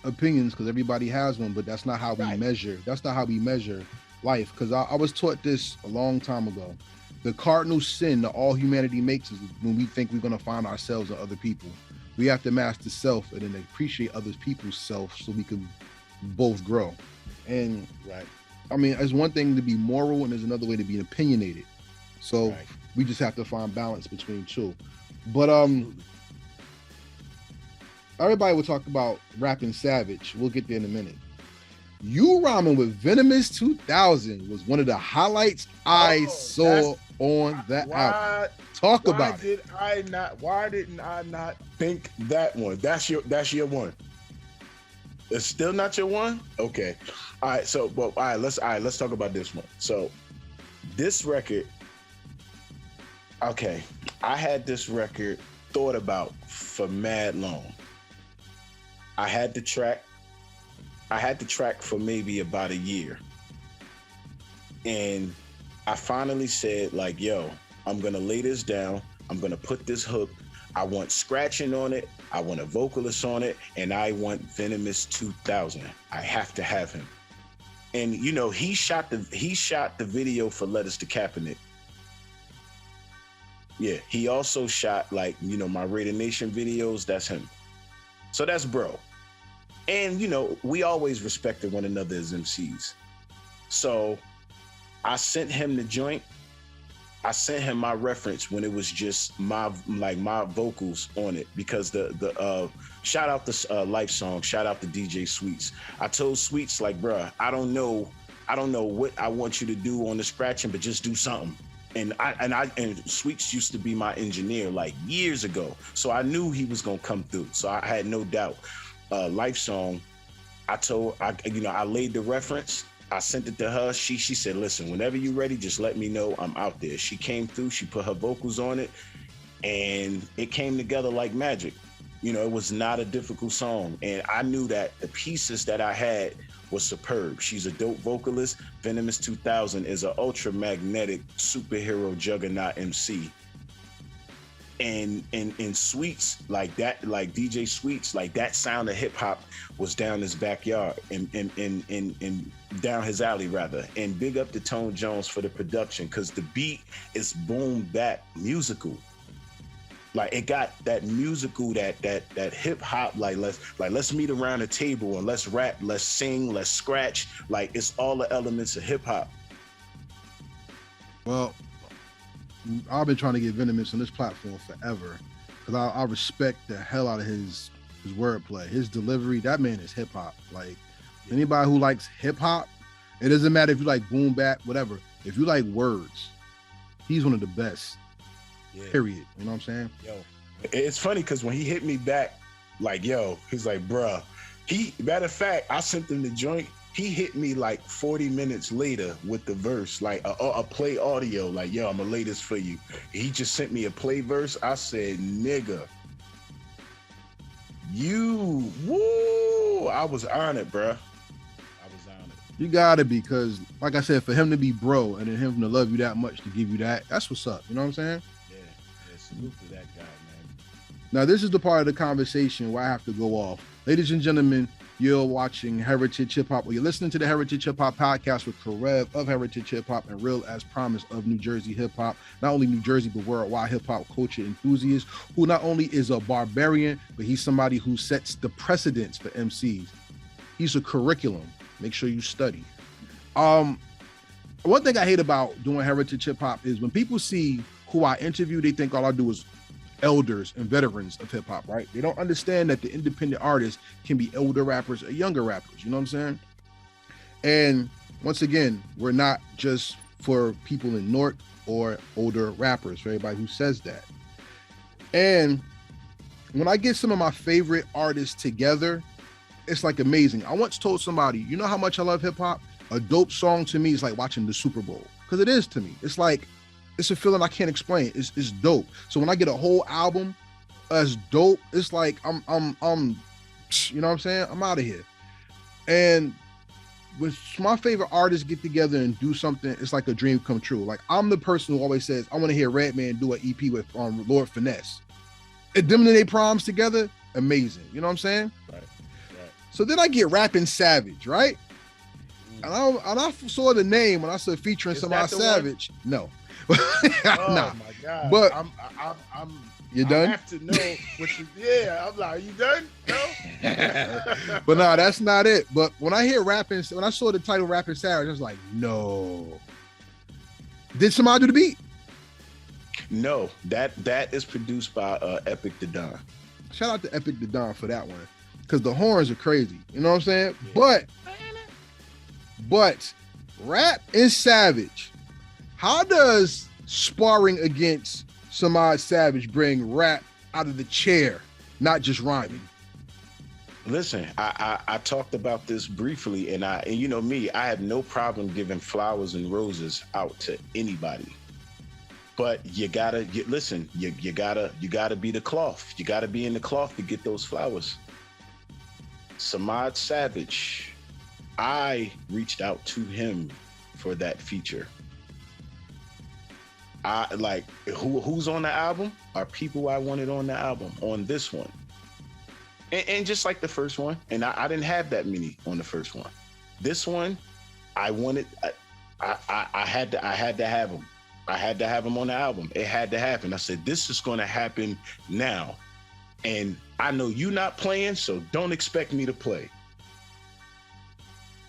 opinions because everybody has one, but that's not how we measure. That's not how we measure life, because I was taught this a long time ago. The cardinal sin that all humanity makes is when we think we're going to find ourselves in other people. We have to master self and then appreciate other people's self so we can both grow. And Right. I mean, it's one thing to be moral and there's another way to be opinionated. So Right. we just have to find balance between two. But Absolutely. everybody will talk about rapping Savage. We'll get there in a minute. You rhyming with Venomous 2000 was one of the highlights I saw on that album. Talk about it. Why didn't I not think that one? That's your one. It's still not your one? Okay. All right, so let's talk about this one. So this record, okay, I had this record thought about for mad long. I had the track for maybe about a year. And I finally said, like, yo, I'm gonna lay this down. I'm gonna put this hook. I want scratching on it. I want a vocalist on it. And I want Venomous 2000. I have to have him. And you know, he shot the video for Letters to Kaepernick. Yeah, he also shot, like, you know, my Raider Nation videos. That's him. So that's bro. And, you know, we always respected one another as MCs. So I sent him the joint. I sent him my reference when it was just my vocals on it, because the shout out the Life Song, shout out to DJ Sweets. I told Sweets, like, bruh, I don't know what I want you to do on the scratching, but just do something. And Sweets used to be my engineer like years ago, so I knew he was gonna come through. So I had no doubt. Life Song, I laid the reference. I sent it to her. She said, listen, whenever you're ready, just let me know. I'm out there. She came through. She put her vocals on it, and it came together like magic. You know, it was not a difficult song, and I knew that the pieces that I had was superb. She's a dope vocalist. Venomous 2000 is an ultra magnetic superhero juggernaut MC. And Sweets, like that, like DJ Sweets, like that sound of hip hop was down his backyard and down his alley rather. And big up to Tone Jones for the production, because the beat is boom bap musical. Like, it got that musical, that hip hop, like let's meet around the table and let's rap, let's sing, let's scratch. Like, it's all the elements of hip hop. Well, I've been trying to get Venomous on this platform forever, because I respect the hell out of his wordplay, his delivery. That man is hip hop. Like, anybody who likes hip hop, it doesn't matter if you like boom bap, whatever. If you like words, he's one of the best. Yeah. Period. You know what I'm saying? Yo, it's funny because when he hit me back, like, yo, he's like, bruh. Matter of fact, I sent him the joint. He hit me like 40 minutes later with the verse, like a play audio, like, yo, I'm gonna lay this for you. He just sent me a play verse. I said, nigga, woo. I was on it, bruh. I was on it. You gotta be, because like I said, for him to be bro and then him to love you that much to give you that, that's what's up. You know what I'm saying? Yeah, salute to that guy, man. Now, this is the part of the conversation where I have to go off. Ladies and gentlemen, you're watching Heritage Hip Hop, or you're listening to the Heritage Hip Hop podcast with Karev of Heritage Hip Hop and Real As Promise of New Jersey Hip Hop. Not only New Jersey, but worldwide hip hop culture enthusiast, who not only is a barbarian, but he's somebody who sets the precedents for MCs. He's a curriculum. Make sure you study. One thing I hate about doing Heritage Hip Hop is when people see who I interview, they think all I do is elders and veterans of hip hop, right? They don't understand that the independent artists can be older rappers or younger rappers. You know what I'm saying? And once again, we're not just for people in Newark or older rappers, for everybody who says that. And when I get some of my favorite artists together, it's like amazing. I once told somebody, you know how much I love hip hop? A dope song to me is like watching the Super Bowl, because it is to me. It's like, it's a feeling I can't explain. It's dope. So when I get a whole album that's dope, it's like I'm you know what I'm saying? I'm out of here. And when my favorite artists get together and do something, it's like a dream come true. Like, I'm the person who always says, I want to hear Redman do an EP with Lord Finesse. And them and they proms together, amazing. You know what I'm saying? Right. So then I get rapping Savage, right? and I saw the name when I said featuring Samad Savage. One? No. Oh my God. But I'm you done? I have to know what you. Yeah, I'm like, are you done? No. But no, that's not it. But when I hear rapping, when I saw the title "Rapping Savage," I was like, no. Did somebody do the beat? No, that is produced by Epic the Don. Shout out to Epic the Don for that one, because the horns are crazy. You know what I'm saying? Yeah. But Rap and Savage, how does sparring against Samad Savage bring Rap out of the chair, not just rhyming? Listen, I talked about this briefly, and you know me, I have no problem giving flowers and roses out to anybody. But you gotta listen. You gotta be the cloth. You gotta be in the cloth to get those flowers. Samad Savage, I reached out to him for that feature. I like who's on the album are people I wanted on the album on this one, and just like the first one, and I didn't have that many on the first one. This one, I wanted. I had to have them. I had to have him on the album. It had to happen. I said, this is going to happen now. And I know you not playing, so don't expect me to play.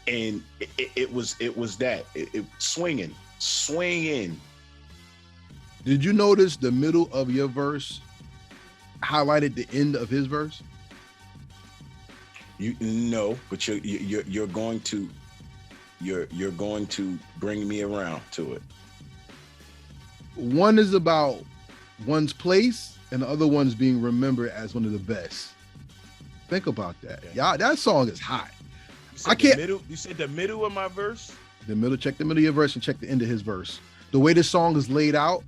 And it was that. It swinging. Did you notice the middle of your verse highlighted the end of his verse? No, but you're going to bring me around to it. One is about one's place, and the other one's being remembered as one of the best. Think about that. Okay. Y'all, that song is hot. You said the middle of my verse? The middle, check the middle of your verse and check the end of his verse. The way this song is laid out.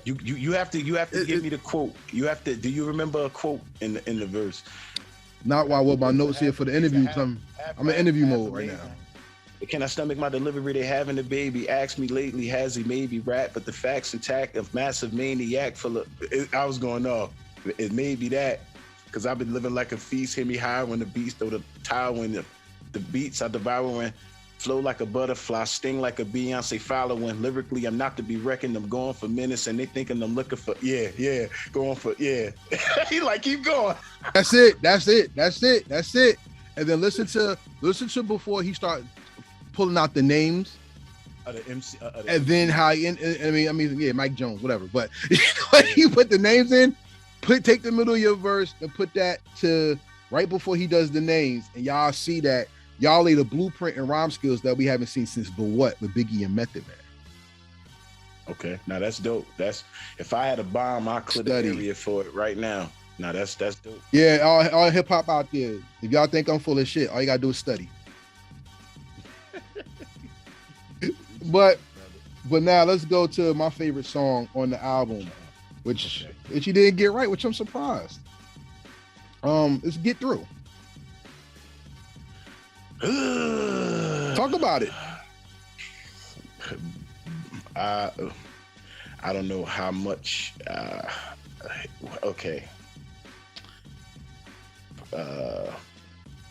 You have to give me the quote. You have to. Do you remember a quote in the verse? Not while with my notes here for the interview. I'm in interview mode right now. Can I stomach my delivery? They having a baby. Asked me lately, has he maybe rap? But the facts intact of massive maniac full of. I was going off. It may be that because I've been living like a feast. Hit me high when the beats throw the towel when the beats are devouring. Flow like a butterfly, sting like a Beyonce following. Lyrically, I'm not to be reckoned. I'm going for minutes, and they thinking I'm looking for going for. He like keep going. That's it. And then listen to before he start pulling out the names. The MC, and then how Mike Jones, whatever. But you put the names in, take the middle of your verse and put that to right before he does the names, and y'all see that y'all laid a blueprint and rhyme skills that we haven't seen since But What with Biggie and Method Man. Okay, now that's dope. That's if I had a bomb, I'd clear the area for it right now. Now that's dope. Yeah, all hip hop out there. If y'all think I'm full of shit, all you gotta do is study. But now let's go to my favorite song on the album, which you didn't get right, which I'm surprised. Let's Get Through. Talk about it. I don't know how much. Okay.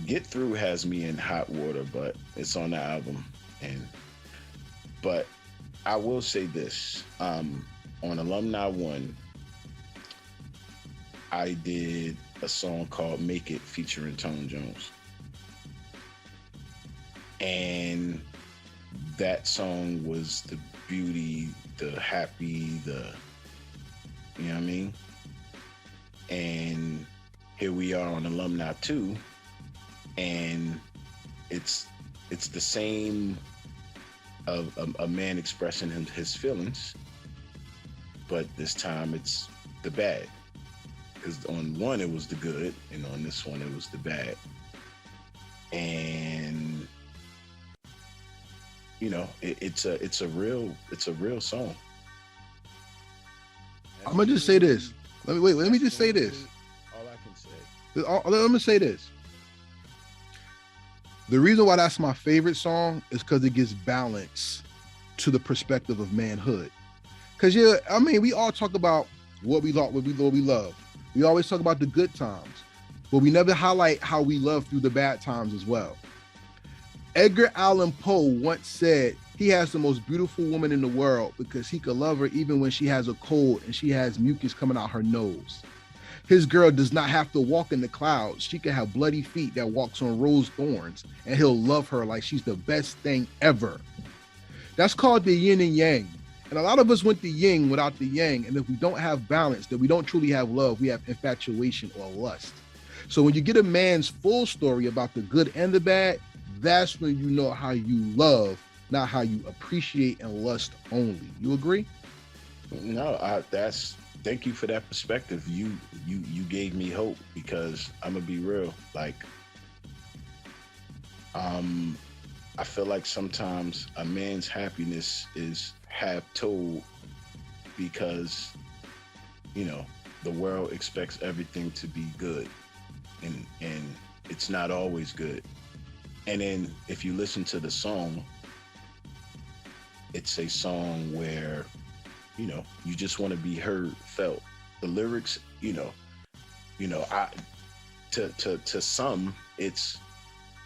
Get Through has me in hot water, but it's on the album, but I will say this: on Alumni 1, I did a song called "Make It" featuring Tone Jones. And that song was the beauty, the happy, you know what I mean? And here we are on Alumni 2, and it's the same of a man expressing his feelings, but this time it's the bad. Because on one it was the good, and on this one it was the bad. And you know, it's a real song. I'm gonna just say this. Let me just say this. All I can say. Let me say this. The reason why that's my favorite song is because it gives balance to the perspective of manhood. Because we all talk about what we love. We always talk about the good times, but we never highlight how we love through the bad times as well. Edgar Allan Poe once said he has the most beautiful woman in the world because he could love her even when she has a cold and she has mucus coming out her nose. His girl does not have to walk in the clouds. She can have bloody feet that walks on rose thorns, and he'll love her like she's the best thing ever. That's called the yin and yang. And a lot of us went the yin without the yang. And if we don't have balance, then we don't truly have love. We have infatuation or lust. So when you get a man's full story about the good and the bad, that's when you know how you love, not how you appreciate and lust only. You agree? No, that's thank you for that perspective. You gave me hope because I'm gonna be real. Like, I feel like sometimes a man's happiness is half told because, you know, the world expects everything to be good, and it's not always good. And then if you listen to the song, it's a song where, you know, you just want to be heard, felt. The lyrics, I to some it's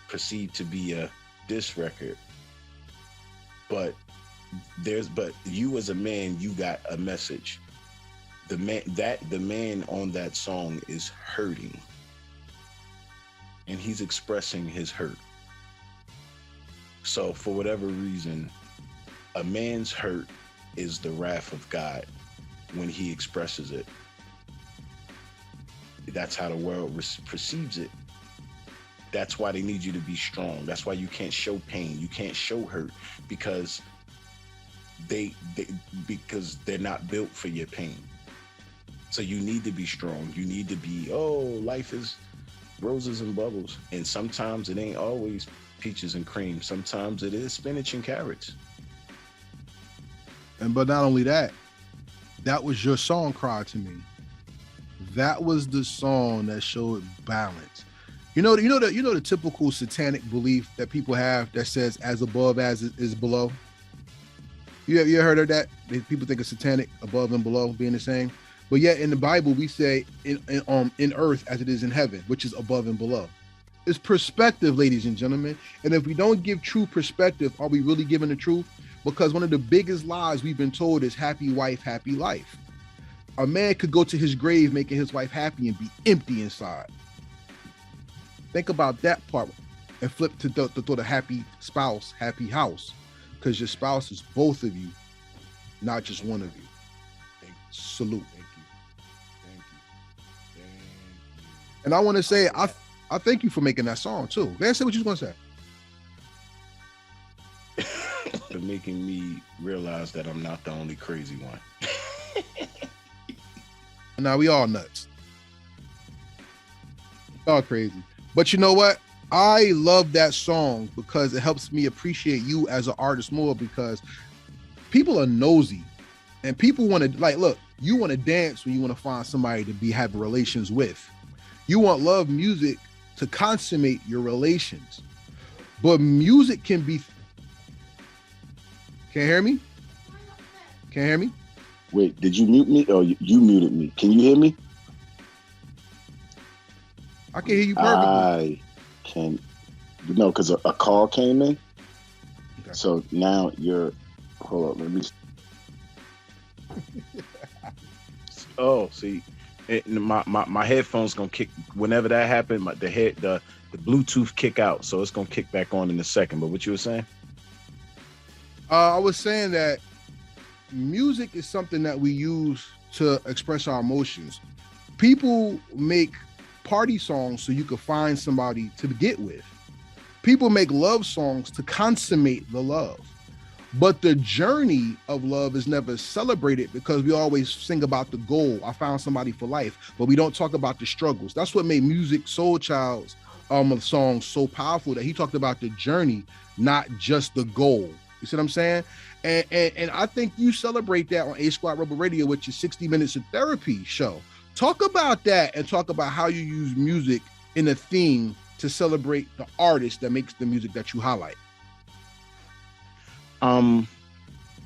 perceived to be a diss record, but you as a man, you got a message. The man on that song is hurting, and he's expressing his hurt. So for whatever reason, a man's hurt is the wrath of God when he expresses it. That's how the world perceives it. That's why they need you to be strong. That's why you can't show pain. You can't show hurt because because they're not built for your pain. So you need to be strong. You need to be, life is roses and bubbles. And sometimes it ain't always peaches and cream. Sometimes it is spinach and carrots. But not only that, that was your song, Cry to Me. That was the song that showed balance. You know the typical satanic belief that people have that says "as above as is below." You ever heard of that? People think of satanic above and below being the same, but yet in the Bible we say in earth as it is in heaven, which is above and below. It's perspective, ladies and gentlemen. And if we don't give true perspective, are we really giving the truth? Because one of the biggest lies we've been told is happy wife, happy life. A man could go to his grave making his wife happy and be empty inside. Think about that part and flip to the happy spouse, happy house, because your spouse is both of you, not just one of you. Salute. Thank you. And I want to say, I thank you for making that song too. Go ahead, say what you was going to say. For making me realize that I'm not the only crazy one. Now we all nuts. All crazy. But you know what? I love that song because it helps me appreciate you as an artist more, because people are nosy and people want to, like, look, you want to dance when you want to find somebody to have relations with. You want love music to consummate your relations. But music can be... Can't hear me? Can't hear me? Wait, did you mute me? Oh, you muted me. Can you hear me? I can hear you perfectly. I can. No, because a call came in. Okay. So now you're... Hold on, let me... Oh, see, my headphones gonna kick whenever that happened. The Bluetooth kick out, so it's gonna kick back on in a second. But what you were saying? I was saying that music is something that we use to express our emotions. People make party songs so you can find somebody to get with. People make love songs to consummate the love. But the journey of love is never celebrated because we always sing about the goal. I found somebody for life, but we don't talk about the struggles. That's what made Music Soul Child's song so powerful, that he talked about the journey, not just the goal. You see what I'm saying? And I think you celebrate that on A-Squad Rebel Radio with your 60 Minutes of Therapy show. Talk about that and talk about how you use music in a theme to celebrate the artist that makes the music that you highlight.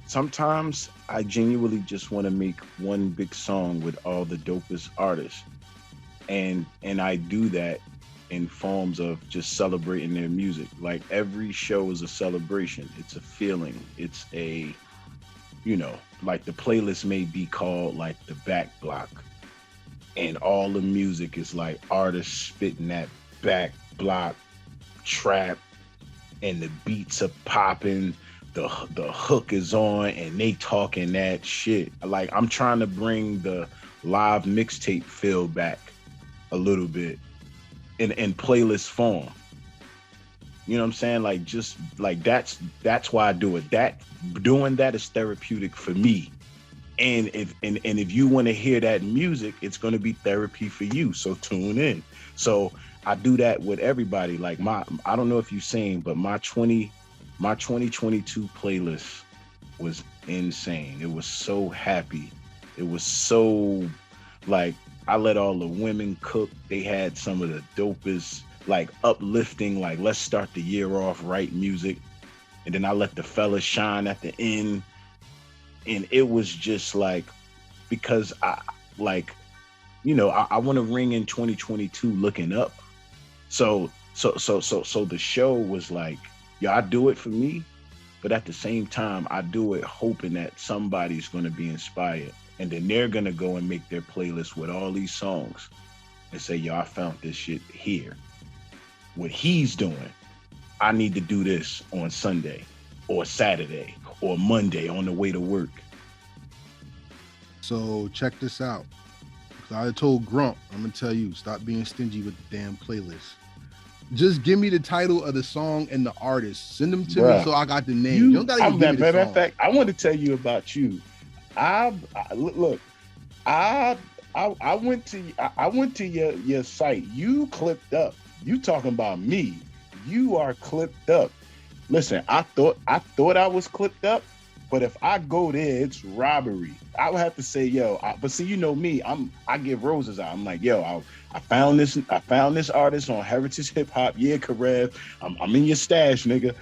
Sometimes I genuinely just want to make one big song with all the dopest artists. And I do that in forms of just celebrating their music. Like every show is a celebration. It's a feeling. It's a, like the playlist may be called like the back block, and all the music is like artists spitting that back block trap, and the beats are popping, the hook is on, and they talking that shit. Like I'm trying to bring the live mixtape feel back a little bit in playlist form. You know what I'm saying? Like just like that's why I do it. Doing that is therapeutic for me. And if you want to hear that music, it's going to be therapy for you. So tune in. So I do that with everybody. Like I don't know if you've seen, but my 2022 playlist was insane. It was so happy. It was so like I let all the women cook. They had some of the dopest, like uplifting, like let's start the year off right music. And then I let the fellas shine at the end. And it was just like, because I want to ring in 2022 looking up. So the show was like, yeah, I do it for me, but at the same time, I do it hoping that somebody's going to be inspired. And then they're going to go and make their playlist with all these songs and say, yo, I found this shit here. What he's doing, I need to do this on Sunday or Saturday or Monday on the way to work. So check this out. I told Grump, I'm gonna tell you, stop being stingy with the damn playlist. Just give me the title of the song and the artist. Send them to me so I got the name. You don't gotta even give me the song. Matter of fact, I want to tell you about you. I went to your site. You clipped up. You talking about me? You are clipped up. Listen, I thought I was clipped up, but if I go there, it's robbery. I would have to say, yo. But see, you know me. I give roses out. I'm like, yo, I found this artist on Heritage Hip Hop. Yeah, Karev. I'm in your stash, nigga.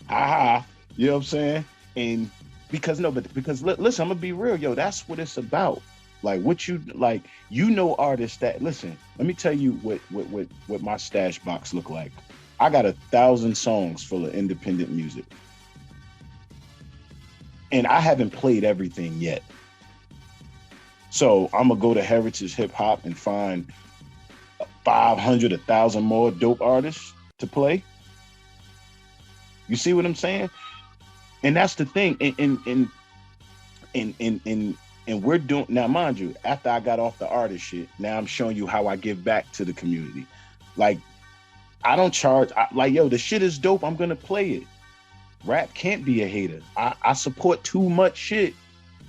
Ha. You know what I'm saying? And because listen, I'm gonna be real, yo. That's what it's about. Like what you like, artists that listen. Let me tell you what my stash box look like. I got 1,000 songs full of independent music. And I haven't played everything yet. So I'm gonna go to Heritage Hip Hop and find 500, 1,000 more dope artists to play. You see what I'm saying? And that's the thing. And we're doing now, mind you, after I got off the artist shit, now I'm showing you how I give back to the community. Like, I don't charge, yo, the shit is dope, I'm gonna play it. Rap can't be a hater. I support too much shit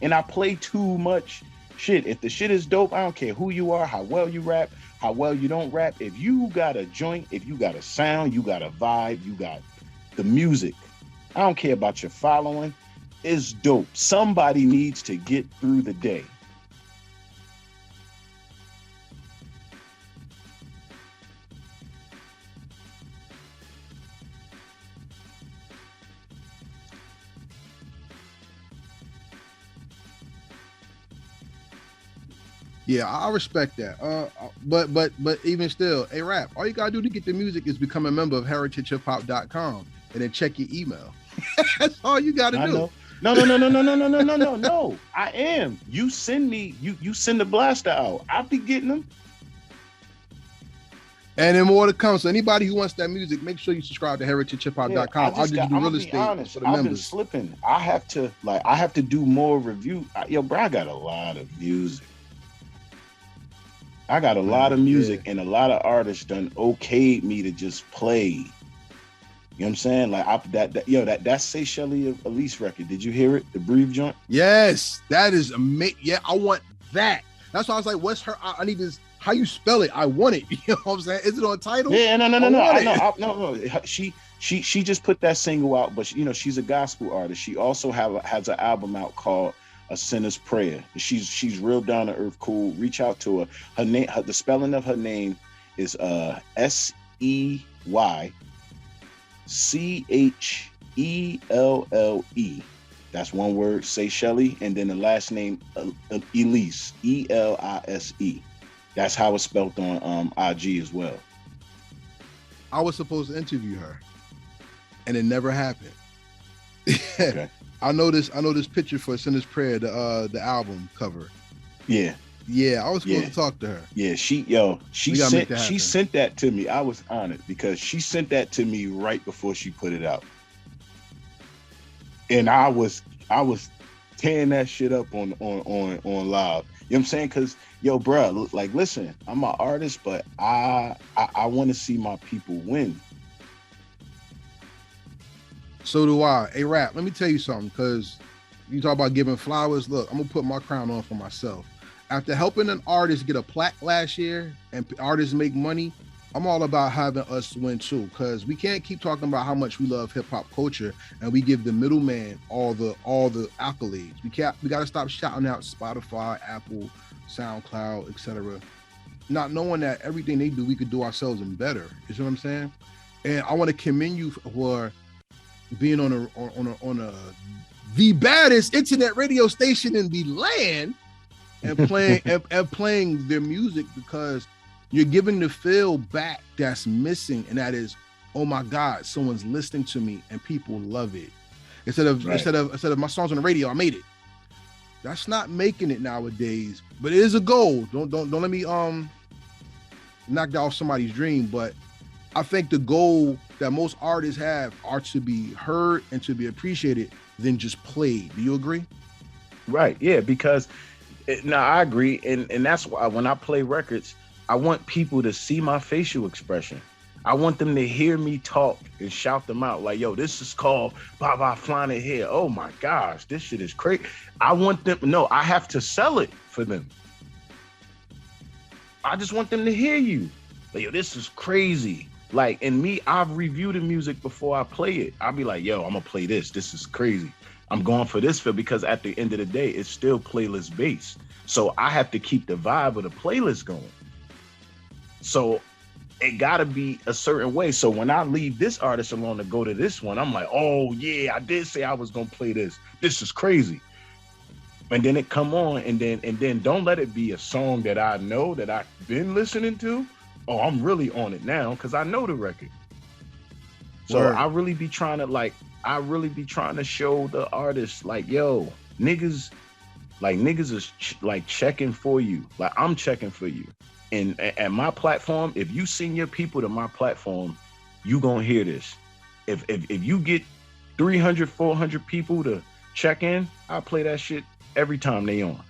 and I play too much shit. If the shit is dope, I don't care who you are, how well you rap, how well you don't rap. If you got a joint, if you got a sound, you got a vibe, you got the music, I don't care about your following, it's dope. Somebody needs to get through the day. Yeah, I respect that. But even still, R.A.P, all you gotta do to get the music is become a member of heritagehiphop.com and then check your email. That's all you gotta do. No. I am. You send me, you send the blaster out. I'll be getting them. And then more to come. So anybody who wants that music, make sure you subscribe to heritagehiphop.com. Yeah, I'll just do the real estate honest, for the members. I've been slipping. I have to do more review. Yo, bro, I got a lot of music. I got a lot of music, and a lot of artists done okayed me to just play. You know what I'm saying? Like that S.K.I.L.L.S record. Did you hear it? The Breathe joint? Yes, that is amazing. Yeah, I want that. That's why I was like, what's her? I need this. How you spell it? I want it. You know what I'm saying? Is it on title? Yeah, no. She just put that single out, but she's a gospel artist. She also has an album out called A Sinner's Prayer. She's real down to earth, cool. Reach out to her. Her name, the spelling of her name is S.E.Y.C.H.E.L.L.E. That's one word, Seychelles, and then the last name Elise, E.L.I.S.E. That's how it's spelled on IG as well. I was supposed to interview her, and it never happened. Okay. I know this picture for Sinner's Prayer, the album cover. Yeah. Yeah, I was supposed to talk to her. Yeah, she sent that to me. I was honored because she sent that to me right before she put it out. And I was tearing that shit up on live. You know what I'm saying? Cause yo, bro, like listen, I'm an artist, but I want to see my people win. So do I. Hey, Rap, let me tell you something, because you talk about giving flowers. Look, I'm gonna put my crown on for myself. After helping an artist get a plaque last year and artists make money, I'm all about having us win too, because we can't keep talking about how much we love hip hop culture and we give the middleman all the accolades. We got to stop shouting out Spotify, Apple, SoundCloud, etc. Not knowing that everything they do, we could do ourselves and better. You see what I'm saying? And I want to commend you for being on the baddest internet radio station in the land and playing and playing their music, because you're giving the feel back that's missing, and that is, oh my God, someone's listening to me and people love it. Instead of my songs on the radio, I made it. That's not making it nowadays, but it is a goal. Don't let me knock off somebody's dream, but I think the goal that most artists have are to be heard and to be appreciated than just played. Do you agree? Right. Yeah, because now I agree. And that's why when I play records, I want people to see my facial expression. I want them to hear me talk and shout them out like, yo, this is called Baba Flying It Here. Oh my gosh, this shit is crazy. I want them, no, I have to sell it for them. I just want them to hear you. Like, yo, this is crazy. Like, and me, I've reviewed the music before I play it. I'll be like, yo, I'm gonna play this. This is crazy. I'm going for this feel, because at the end of the day, it's still playlist based. So I have to keep the vibe of the playlist going. So it gotta be a certain way. So when I leave this artist alone to go to this one, I'm like, oh yeah, I did say I was gonna play this. This is crazy. And then it come on, and then don't let it be a song that I know that I've been listening to. Oh, I'm really on it now because I know the record. So Word. I really be trying to show the artist like, yo, niggas is like checking for you. Like I'm checking for you. And at my platform, if you send your people to my platform, you gonna hear this. If you get 300, 400 people to check in, I'll play that shit every time they on.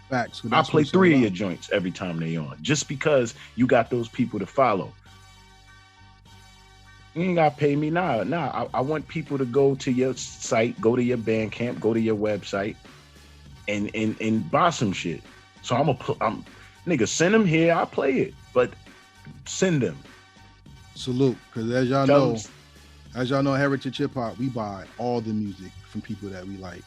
Facts. I play 3 of your joints every time they on, just because you got those people to follow. You ain't gotta pay me now. I want people to go to your site, go to your Bandcamp, go to your website, and buy some shit. So I'm nigga, send them here. I'll play it, but send them. Salute, because as y'all know, Heritage Hip Hop, we buy all the music from people that we like.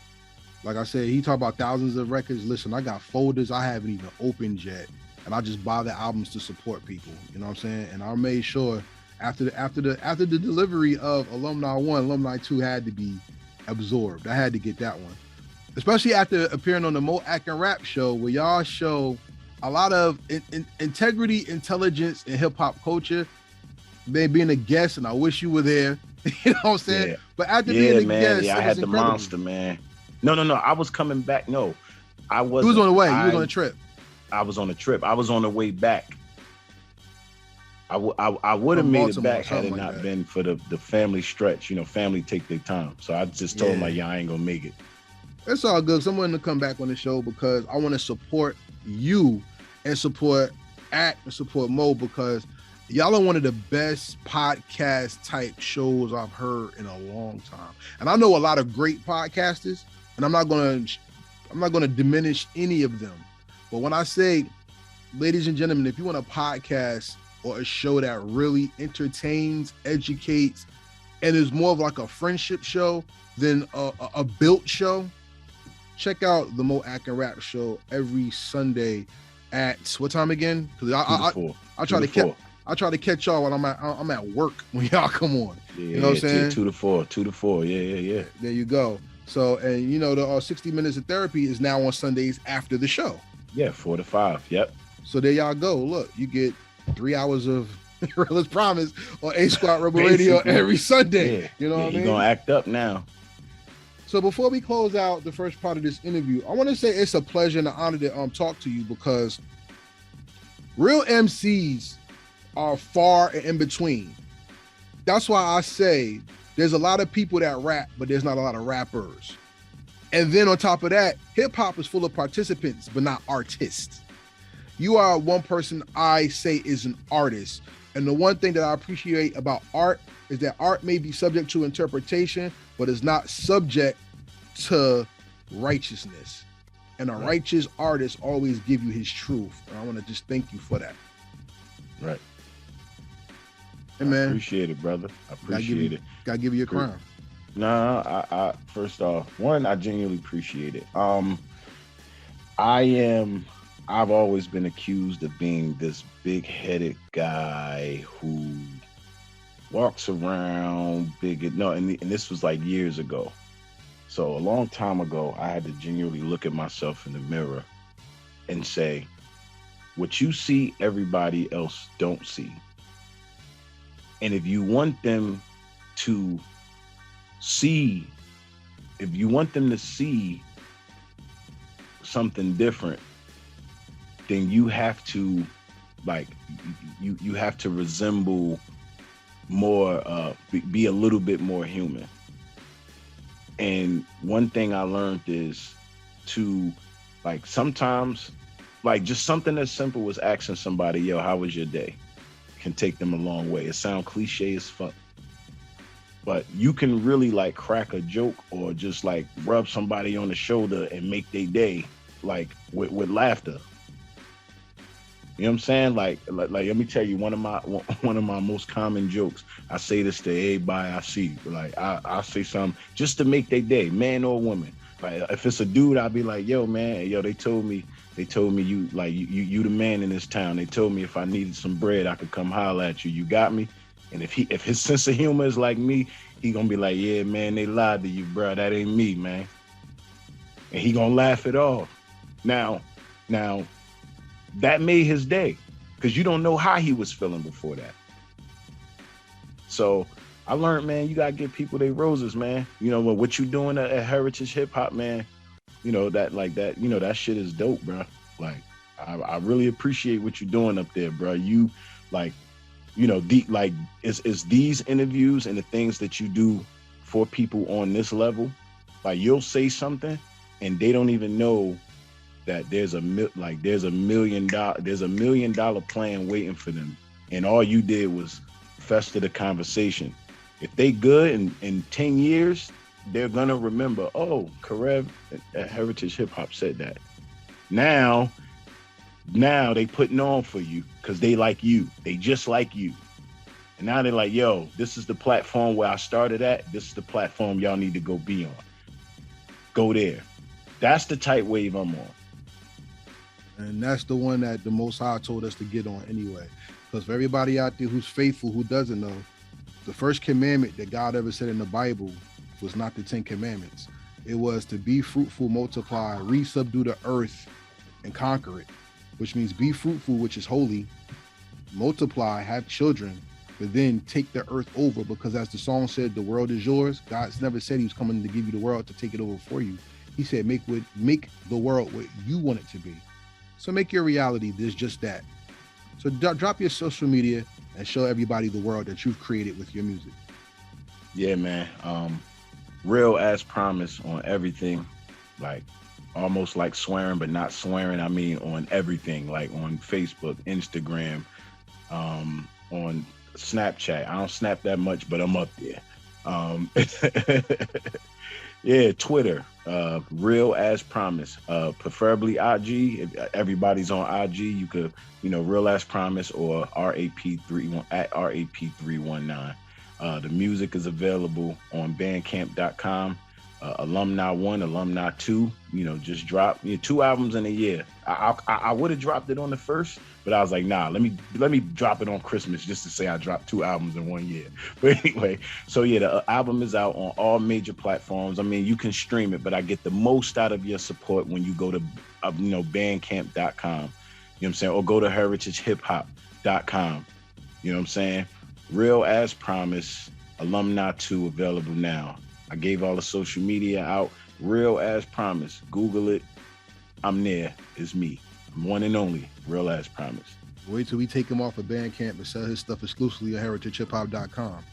Like I said, he talked about thousands of records. Listen, I got folders I haven't even opened yet, and I just buy the albums to support people. You know what I'm saying? And I made sure after the delivery of Alumni 1, Alumni 2 had to be absorbed. I had to get that one, especially after appearing on the Mo Ack and Rap show, where y'all show a lot of integrity, intelligence, and hip hop culture. They being a guest, and I wish you were there. You know what I'm saying? Yeah. But after being a guest, I had the monster, man. No, I was coming back. No, I wasn't. You was on the way. You was on a trip. I was on a trip. I was on the way back. I would have made it back had it not been for the family stretch. You know, family take their time. So I just told my, I ain't gonna make it. It's all good. Someone to come back on the show because I want to support you and support Act and support Mo, because y'all are one of the best podcast type shows I've heard in a long time. And I know a lot of great podcasters, and I'm not gonna diminish any of them. But when I say, ladies and gentlemen, if you want a podcast or a show that really entertains, educates, and is more of like a friendship show than a built show, check out the Mo Ack and Rap show every Sunday at what time again? Because I try to catch y'all when I'm at work when y'all come on. Yeah, you know what I'm saying? 2 to 4. Yeah. There you go. So, and you know, the 60 Minutes of Therapy is now on Sundays after the show. Yeah, 4 to 5. Yep. So there y'all go. Look, you get 3 hours of Realest Promise on A Squad Rebel Radio every Sunday. Yeah. You know what I He mean? gonna act up now. So before we close out the first part of this interview, I want to say it's a pleasure and an honor to talk to you, because real MCs are far and in between. That's why I say there's a lot of people that rap, but there's not a lot of rappers. And then on top of that, hip hop is full of participants, but not artists. You are one person I say is an artist. And the one thing that I appreciate about art is that art may be subject to interpretation, but is not subject to righteousness. And a righteous artist always give you his truth. And I want to just thank you for that. Right. Hey, man. I appreciate it, brother. I appreciate it. Gotta give you a crown. Nah, I first off, I genuinely appreciate it. I've always been accused of being this big-headed guy who walks around and this was like years ago. So a long time ago, I had to genuinely look at myself in the mirror and say, what you see, everybody else don't see. And if you want them to see something different, then you have to you have to resemble more, be a little bit more human. And one thing I learned is to sometimes just something as simple as asking somebody, yo, how was your day? Can take them a long way. It sounds cliche as fuck, but you can really crack a joke or just rub somebody on the shoulder and make their day with laughter. You know what I'm saying? Let me tell you one of my most common jokes. I say this to everybody I see. I say something just to make their day, man or woman. If it's a dude, I'll be like, yo, man, they told me you the man in this town. They told me if I needed some bread, I could come holler at you. You got me? And if his sense of humor is like me, he gonna be like, yeah, man, they lied to you, bro. That ain't me, man. And he gonna laugh it off. Now, that made his day, because you don't know how he was feeling before that. So I learned, man, you gotta give people their roses, man. You know what you doing at Heritage Hip Hop, man. That shit is dope, bro. I really appreciate what you're doing up there, bro. You it's these interviews and the things that you do for people on this level. You'll say something and they don't even know that there's a $1 million plan waiting for them, and all you did was fester the conversation. If they good in 10 years, they're gonna remember, oh, Karev at Heritage Hip Hop said that. Now they putting on for you because they like you. They just like you. And now they're like, yo, this is the platform where I started at. This is the platform y'all need to go be on. Go there. That's the tight wave I'm on. And that's the one that the Most High told us to get on anyway. Because for everybody out there who's faithful, who doesn't know, the first commandment that God ever said in the Bible was not the 10 commandments. It was to be fruitful, multiply, resubdue the earth, and conquer it, which means be fruitful, which is holy, multiply, have children, but then take the earth over, because as the song said, the world is yours. God's never said he was coming to give you the world to take it over for you. He said, make the world what you want it to be. So make your reality this, just that. So drop your social media and show everybody the world that you've created with your music. Yeah, man. Real as promise on everything. Almost like swearing, but not swearing. I mean, on everything, on Facebook, Instagram, on Snapchat. I don't snap that much, but I'm up there. Yeah, Twitter, real as promise, preferably IG. If everybody's on IG, you could, real as promise or R.A.P. at R.A.P. 319. The music is available on bandcamp.com. Alumni 1, Alumni 2, just dropped 2 albums in a year. I would have dropped it on the first, but I was like, nah, let me drop it on Christmas just to say I dropped 2 albums in 1 year. But anyway, so yeah, the album is out on all major platforms. I mean, you can stream it, but I get the most out of your support when you go to, bandcamp.com, you know what I'm saying? Or go to heritagehiphop.com. You know what You know what I'm saying? Real as Promise, Alumni 2 available now. I gave all the social media out. Real as Promise. Google it. I'm there. It's me. I'm one and only. Real as Promise. Wait till we take him off of Bandcamp and sell his stuff exclusively on heritagehiphop.com.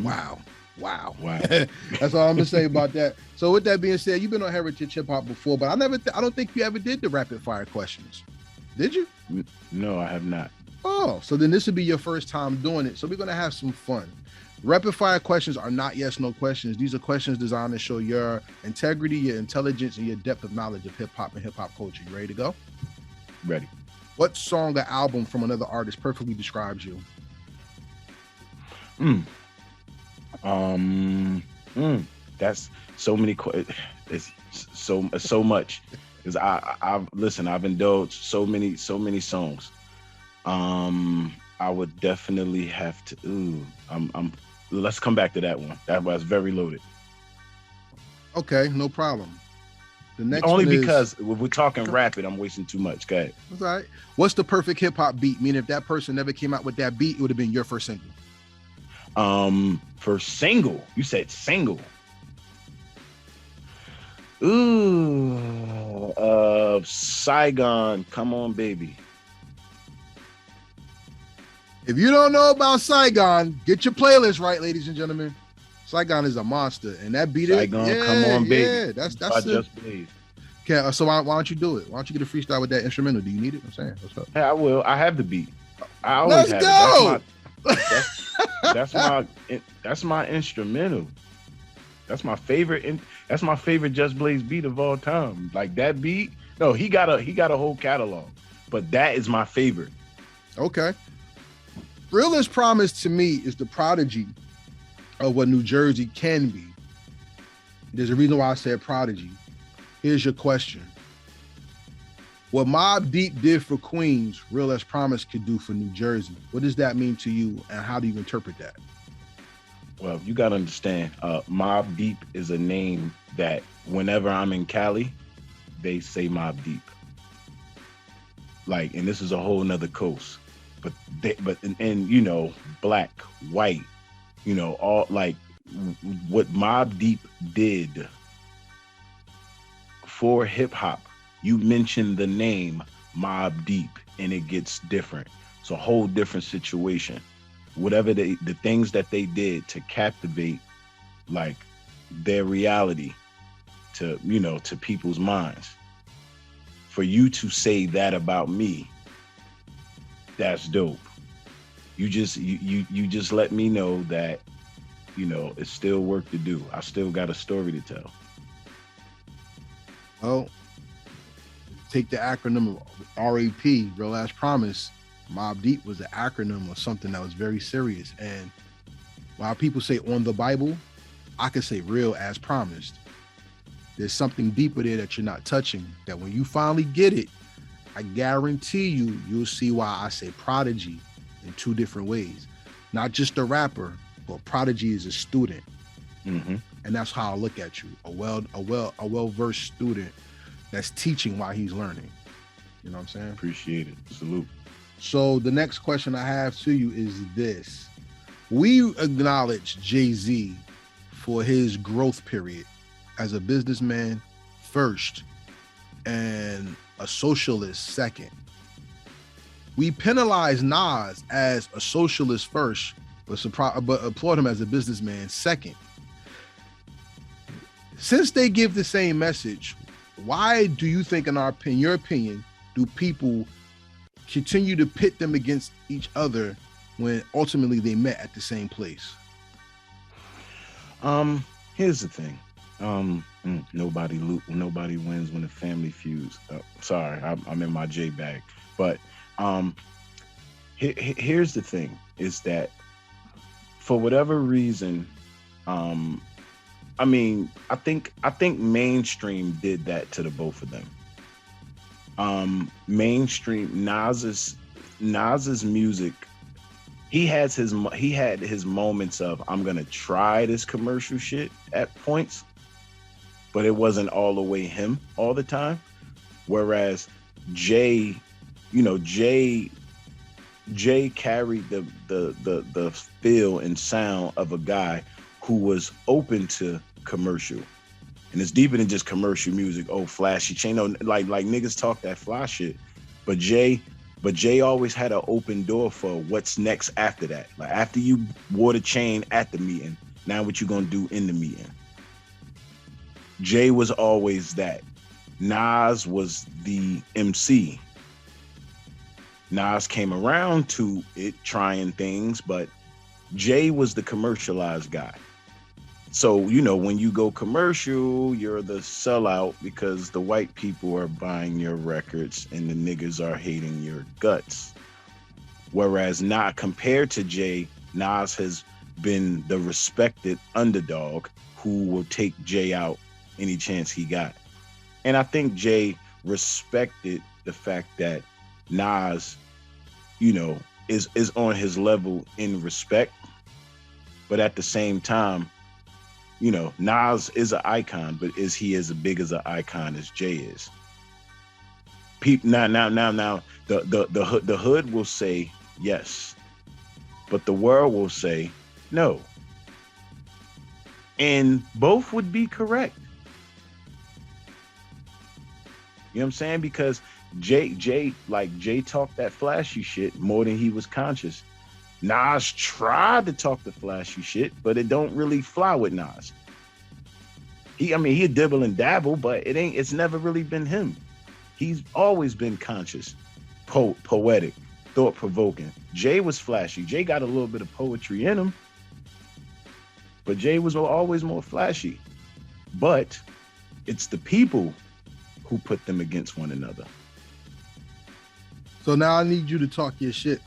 Wow. Wow. That's all I'm gonna say about that. So with that being said, you've been on Heritage Hip Hop before, but I don't think you ever did the rapid fire questions. Did you? No, I have not. Oh, so then this would be your first time doing it. So we're gonna have some fun. Rapid fire questions are not yes, no questions. These are questions designed to show your integrity, your intelligence, and your depth of knowledge of hip hop and hip hop culture. You ready to go? Ready. What song or album from another artist perfectly describes you? That's so many. It's so much. Because I've indulged so many songs. I would definitely have to. Let's come back to that one. That was very loaded. Okay, no problem. The next only one is, because if we're talking rapid, I'm wasting too much. Go ahead. That's all right. What's the perfect hip hop beat? Meaning, if that person never came out with that beat, it would have been your first single. For single, you said single. Ooh, Saigon, Come On Baby. If you don't know about Saigon, get your playlist right, ladies and gentlemen. Saigon is a monster, and that beat Saigon, Come On Baby. Yeah, that's Just Blaze. Okay, so why don't you do it? Why don't you get a freestyle with that instrumental? Do you need it? I'm saying, what's up? Yeah, I will. I have the beat. I always Let's have go. It. That's my instrumental. That's my favorite. That's my favorite Just Blaze beat of all time. Like that beat. No, he got a whole catalog, but that is my favorite. Okay. Real as Promise to me is the prodigy of what New Jersey can be. There's a reason why I said prodigy. Here's your question. What Mobb Deep did for Queens, Real as Promise could do for New Jersey. What does that mean to you, and how do you interpret that? Well, you got to understand, Mobb Deep is a name that whenever I'm in Cali, they say Mobb Deep. Like, and this is a whole nother coast. But you know, black, white, you know, all like what Mobb Deep did for hip hop. You mentioned the name Mobb Deep and it gets different. It's a whole different situation. Whatever the things that they did to captivate like their reality to, you know, to people's minds. For you to say that about me, that's dope. You just let me know that, you know, it's still work to do. I still got a story to tell. Well, take the acronym of R.A.P, Real As Promise. Mobb Deep was an acronym of something that was very serious. And while people say on the Bible, I could say real as promised. There's something deeper there that you're not touching, that when you finally get it, I guarantee you'll see why I say prodigy in two different ways. Not just a rapper, but prodigy is a student. Mm-hmm. And that's how I look at you. A well-versed student that's teaching while he's learning. You know what I'm saying? Appreciate it. Salute. So the next question I have to you is this. We acknowledge Jay-Z for his growth period as a businessman first and a socialist second. We penalize Nas as a socialist first, but applaud him as a businessman second. Since they give the same message, why do you think, in your opinion, do people continue to pit them against each other when ultimately they met at the same place? Here's the thing. Nobody wins when the family feuds. Sorry, I'm in my J bag. But here's the thing: is that for whatever reason, I mean, I think mainstream did that to the both of them. Mainstream Nas's music, he had his moments of, I'm gonna try this commercial shit at points, but it wasn't all the way him all the time. Whereas Jay Jay carried the feel and sound of a guy who was open to commercial. And it's deeper than just commercial music. Oh, flashy chain. No, like niggas talk that fly shit. But Jay always had an open door for what's next after that. Like after you wore the chain at the meeting, now what you gonna do in the meeting? Jay was always that. Nas was the MC. Nas came around to it trying things, but Jay was the commercialized guy. So, when you go commercial, you're the sellout because the white people are buying your records and the niggas are hating your guts. Whereas not compared to Jay, Nas has been the respected underdog who will take Jay out any chance he got. And I think Jay respected the fact that Nas, is on his level in respect. But at the same time, Nas is an icon, but is he as big as an icon as Jay is? People now, the hood will say yes, but the world will say no, and both would be correct. You know what I'm saying? Because Jay talked that flashy shit more than he was conscious. Nas tried to talk the flashy shit, but it don't really fly with Nas. He'd dibble and dabble, but it's never really been him. He's always been conscious, poetic, thought-provoking. Jay was flashy. Jay got a little bit of poetry in him, but Jay was always more flashy. But it's the people who put them against one another. So now I need you to talk your shit.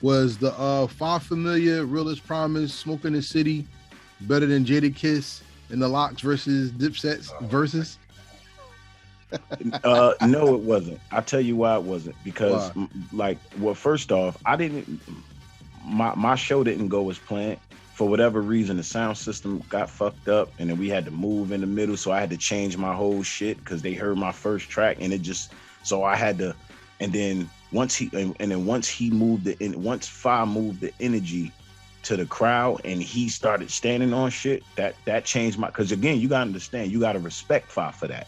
Was the Five Familiar, Realest Promise, Smoking the City better than Jadakiss and the Locks versus Dipset's versus? No, it wasn't. I'll tell you why it wasn't. Because, first off, my show didn't go as planned. For whatever reason, the sound system got fucked up, and then we had to move in the middle, so I had to change my whole shit because they heard my first track, and so I had to, and then once he moved once Fa moved the energy to the crowd and he started standing on shit, that changed because again, you gotta understand, you gotta respect Fa for that.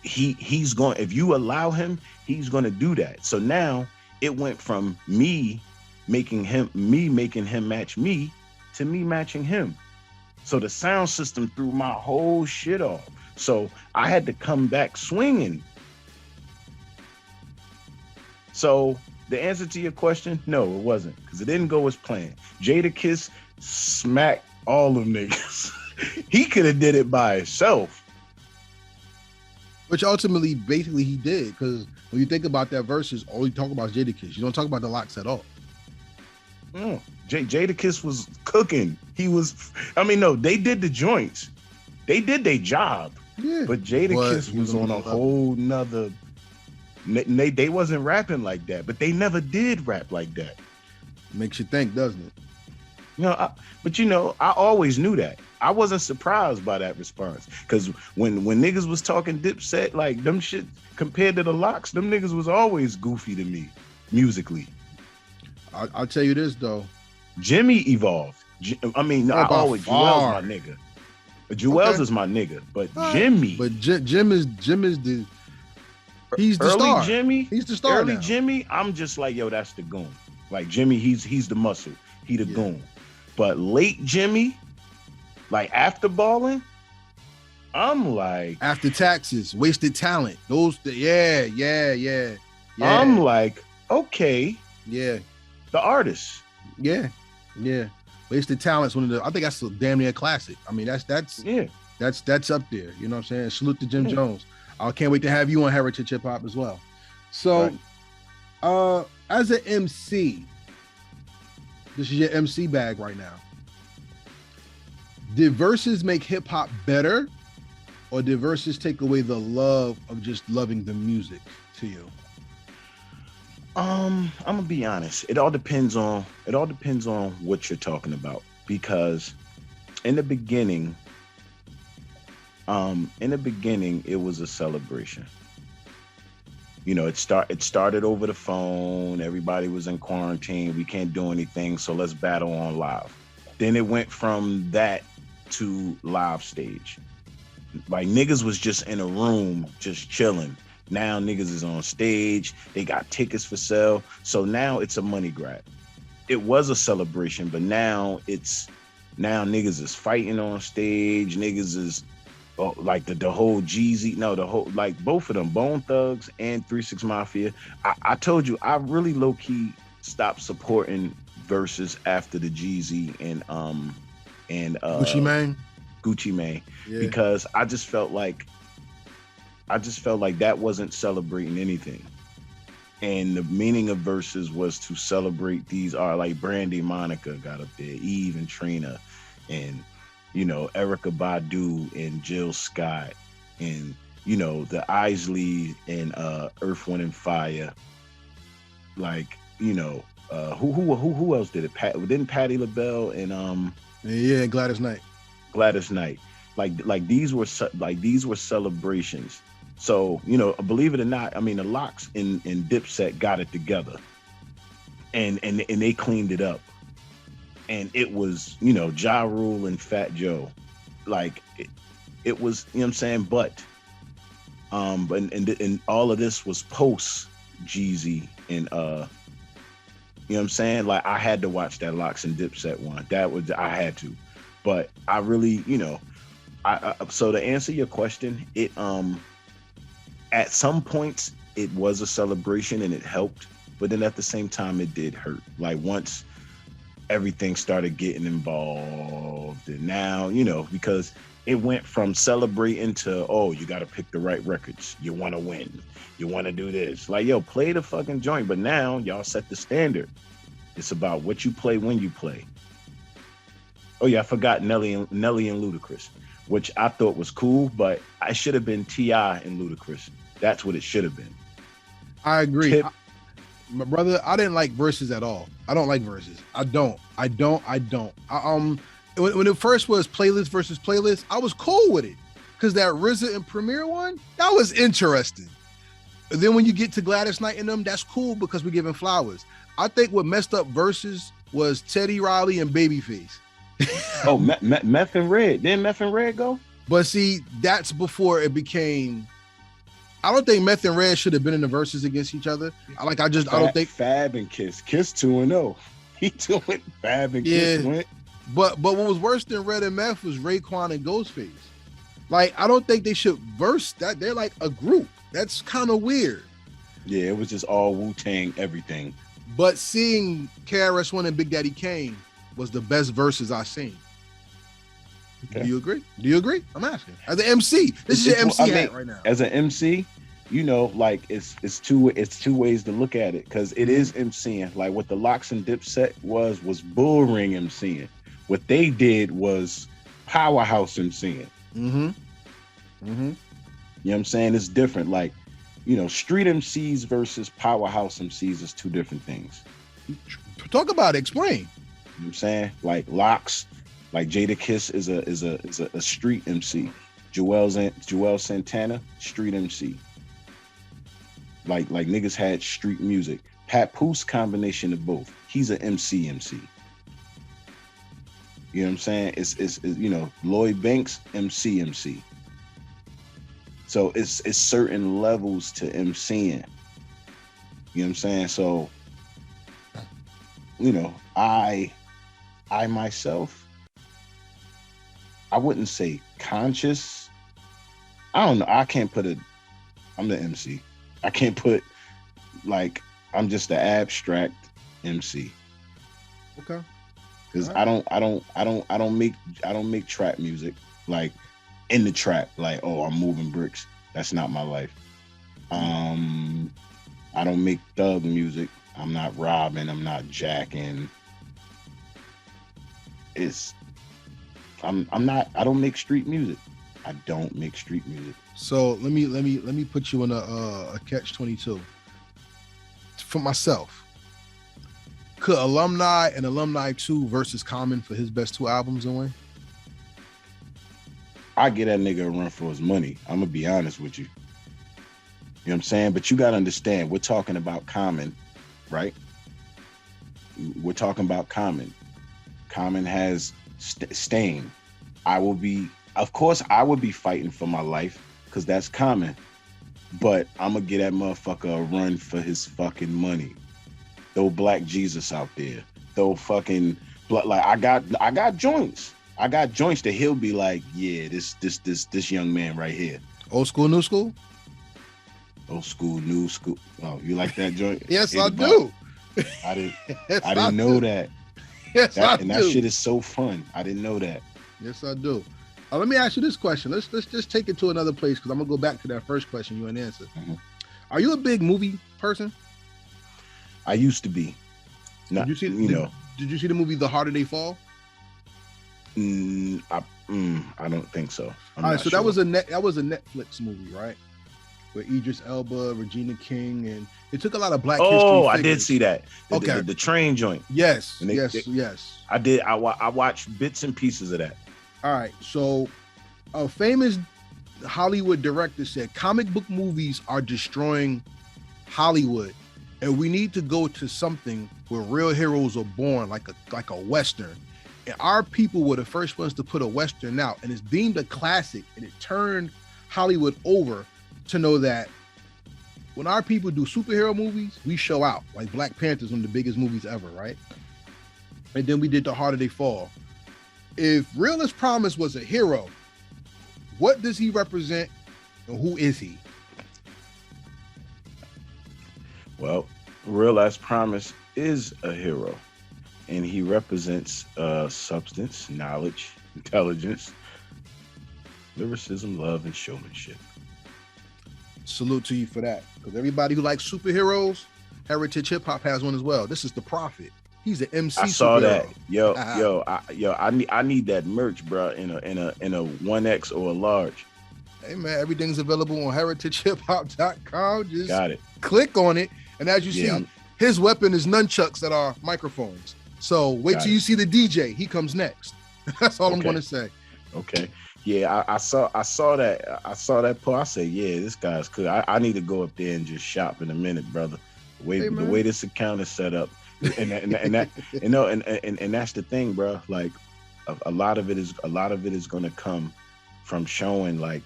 He's going, if you allow him, he's gonna do that. So now it went from me making him match me to me matching him. So the sound system threw my whole shit off. So I had to come back swinging. So the answer to your question, no, it wasn't, because it didn't go as planned. Jadakiss smacked all them niggas. He could have did it by himself. Which ultimately, basically, he did, because when you think about that verses, all you talk about is Jadakiss. You don't talk about the Locks at all. Jadakiss was cooking. They did the joints. They did their job. Yeah, but Jadakiss was on a whole nother. They wasn't rapping like that, but they never did rap like that. Makes you think, doesn't it? I always knew that. I wasn't surprised by that response, because when niggas was talking Dipset, like them shit compared to the Locks, them niggas was always goofy to me musically. I'll tell you this though, Jimmy evolved. Not always. Jewel's my nigga. Jewel's is my nigga, but Jimmy. But Jim is the. He's the early star. Jimmy. He's the star. Early now. Jimmy, I'm just like, yo, that's the goon. Like Jimmy, he's the muscle. He the goon. But late Jimmy, like after balling, I'm like, after taxes, wasted talent. Yeah. I'm like, okay. Yeah. The artist. Yeah. Wasted Talent's one of the. I think that's a damn near classic. That's up there. You know what I'm saying? Salute to Jim Jones. I can't wait to have you on Heritage Hip Hop as well. So, as an MC, this is your MC bag right now. Did verses make hip hop better, or did verses take away the love of just loving the music to you? I'm gonna be honest. It all depends on what you're talking about, because in the beginning, it was a celebration. You know, it started over the phone. Everybody was in quarantine. We can't do anything, so let's battle on live. Then it went from that to live stage. Like niggas was just in a room, just chilling. Now niggas is on stage. They got tickets for sale. So now it's a money grab. It was a celebration, but now niggas is fighting on stage. Niggas is like the whole Jeezy, no, the whole, like both of them, Bone Thugs and 3 6 Mafia. I told you, I really low key stopped supporting verses after the Jeezy and Gucci Mane. Gucci Mane, Yeah. because I just felt like that wasn't celebrating anything. And the meaning of verses was to celebrate these are like Brandy Monica got up there, Eve and Trina, and you know, Erica Badu and Jill Scott, and you know, the Isley and Earth, Wind and Fire. Like, you know, who else did it? Didn't Patti LaBelle and yeah, Gladys Knight. Gladys Knight. Like these were celebrations. So, you know, believe it or not, I mean, the Locks and Dipset got it together, and they cleaned it up. And it was, you know, Ja Rule and Fat Joe. Like it was, you know what I'm saying? But and all of this was post Jeezy and you know what I'm saying? Like I had to watch that Locks and Dipset one. I had to. But I really, you know, so to answer your question, it at some points it was a celebration and it helped, but then at the same time it did hurt. Like once everything started getting involved, and now, you know, because it went from celebrating to, oh, you got to pick the right records, you want to win, you want to do this, like, yo, play the fucking joint. But now y'all set the standard. It's about what you play when you play. Oh yeah, I forgot Nelly and Ludacris, which I thought was cool, but I should have been T.I. and Ludacris. That's what it should have been. I agree. My brother, I didn't like verses at all. I don't like verses. I don't. When it first was playlist versus playlist, I was cool with it, because that RZA and Premier one, that was interesting. And then when you get to Gladys Knight and them, that's cool because we're giving flowers. I think what messed up verses was Teddy Riley and Babyface. Oh, Meth and Red. Didn't Meth and Red go? But see, that's before it became. I don't think Meth and Red should have been in the verses against each other. I don't think Fab and Kiss 2-0. He doing Fab and Kiss went. But what was worse than Red and Meth was Raekwon and Ghostface. Like, I don't think they should verse that. They're like a group. That's kind of weird. Yeah, it was just all Wu-Tang everything. But seeing KRS-One and Big Daddy Kane was the best verses I've seen. Okay. Do you agree? I'm asking. As an MC, this is your MC hat right now. As an MC, you know, like it's two ways to look at it, because it is MCing. Like what the Locks and Dipset was bull ring MCing. What they did was powerhouse MCing. Mm-hmm. You know what I'm saying? It's different. Like, you know, street MCs versus powerhouse MCs is two different things. Talk about it. Explain. You know what I'm saying? Like Locks, like Jada Kiss is a street MC. Joel Santana, street MC. Like niggas had street music. Pat Poose, combination of both. He's an MC. You know what I'm saying? It's you know, Lloyd Banks, MC. So it's certain levels to MCing. You know what I'm saying? So, you know, I myself, I wouldn't say conscious. I don't know. I'm the MC. I can't put, like, I'm just the abstract MC. Okay. Because I don't make trap music, like in the trap, like, oh, I'm moving bricks. That's not my life. I don't make thug music. I'm not robbing. I'm not jacking. I don't make street music. I don't make street music. So let me put you in a catch-22. For myself, could Alumni and Alumni 2 versus Common for his best 2 albums and win? I get that nigga a run for his money. I'm gonna be honest with you. what I'm saying? But you got to understand, we're talking about Common, right? We're talking about Common. Common has Stain. Of course, I would be fighting for my life because that's Common. But I'm going to get that motherfucker a run for his fucking money. Throw Black Jesus out there. Throw fucking, like, I got joints. I got joints that he'll be like, yeah, this young man right here. Old school, new school? Old school, new school. Oh, you like that joint? Yes, I do. I didn't. Yes, I didn't know that. Yes, I And do. that shit is so fun. I didn't know that. Yes, I do. Let me ask you this question. Let's just take it to another place because I'm gonna go back to that first question you ain't answered. Mm-hmm. Are you a big movie person? I used to be. Not, did you see the movie The Harder They Fall? I don't think so. All right, so sure. that was a Netflix movie, right? With Idris Elba, Regina King, and it took a lot of Black history figures. I did see that. Okay. The train joint. Yes, yes. I did. I watched bits and pieces of that. All right, so a famous Hollywood director said comic book movies are destroying Hollywood, and we need to go to something where real heroes are born, like a Western. And our people were the first ones to put a Western out, and it's deemed a classic, and it turned Hollywood over to know that when our people do superhero movies, we show out. Like Black Panther's one of the biggest movies ever, right? And then we did The Harder They Fall. If Realist Promise was a hero, what does he represent and who is he? Well, Realist Promise is a hero, and he represents substance, knowledge, intelligence, lyricism, love, and showmanship. Salute to you for that. Because everybody who likes superheroes, Heritage Hip Hop has one as well. This is the Prophet. He's the MC. I saw superhero. that. I need that merch, bro, in a 1X or a large. Hey man, everything's available on heritagehiphop.com. Just got it. Click on it, and as you see, his weapon is nunchucks that are microphones. So wait till you see the DJ. He comes next. That's all I'm going to say. Okay. Yeah, I saw that. I saw that post. I said, yeah, this guy's cool. I need to go up there and just shop in a minute, brother. The way this account is set up, and that and that's the thing, bro. Like a lot of it is going to come from showing, like,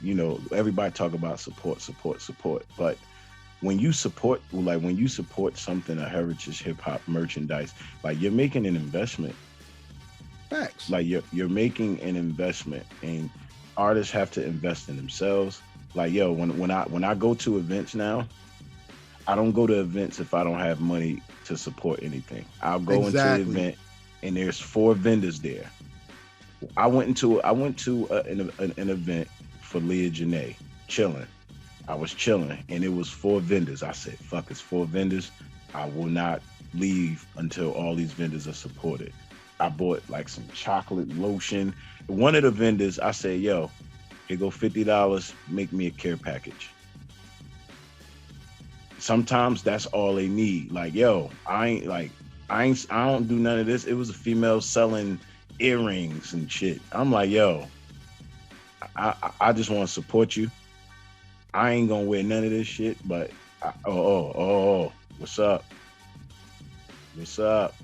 everybody talk about support, but when you support something, a heritage hip hop merchandise, like you're making an investment. Facts. Like you're making an investment, and artists have to invest in themselves. Like, when I go to events now, I don't go to events if I don't have money to support anything. I'll go into an event and there's 4 vendors there. I went to an event for Leah Janae, chilling. I was chilling and it was 4 vendors. I said, fuck, it's 4 vendors. I will not leave until all these vendors are supported. I bought like some chocolate lotion. One of the vendors, I said, yo, here go $50, make me a care package. Sometimes that's all they need. Like, yo, I don't do none of this. It was a female selling earrings and shit. I'm like, yo, I just want to support you. I ain't gonna wear none of this shit, but what's up? What's up?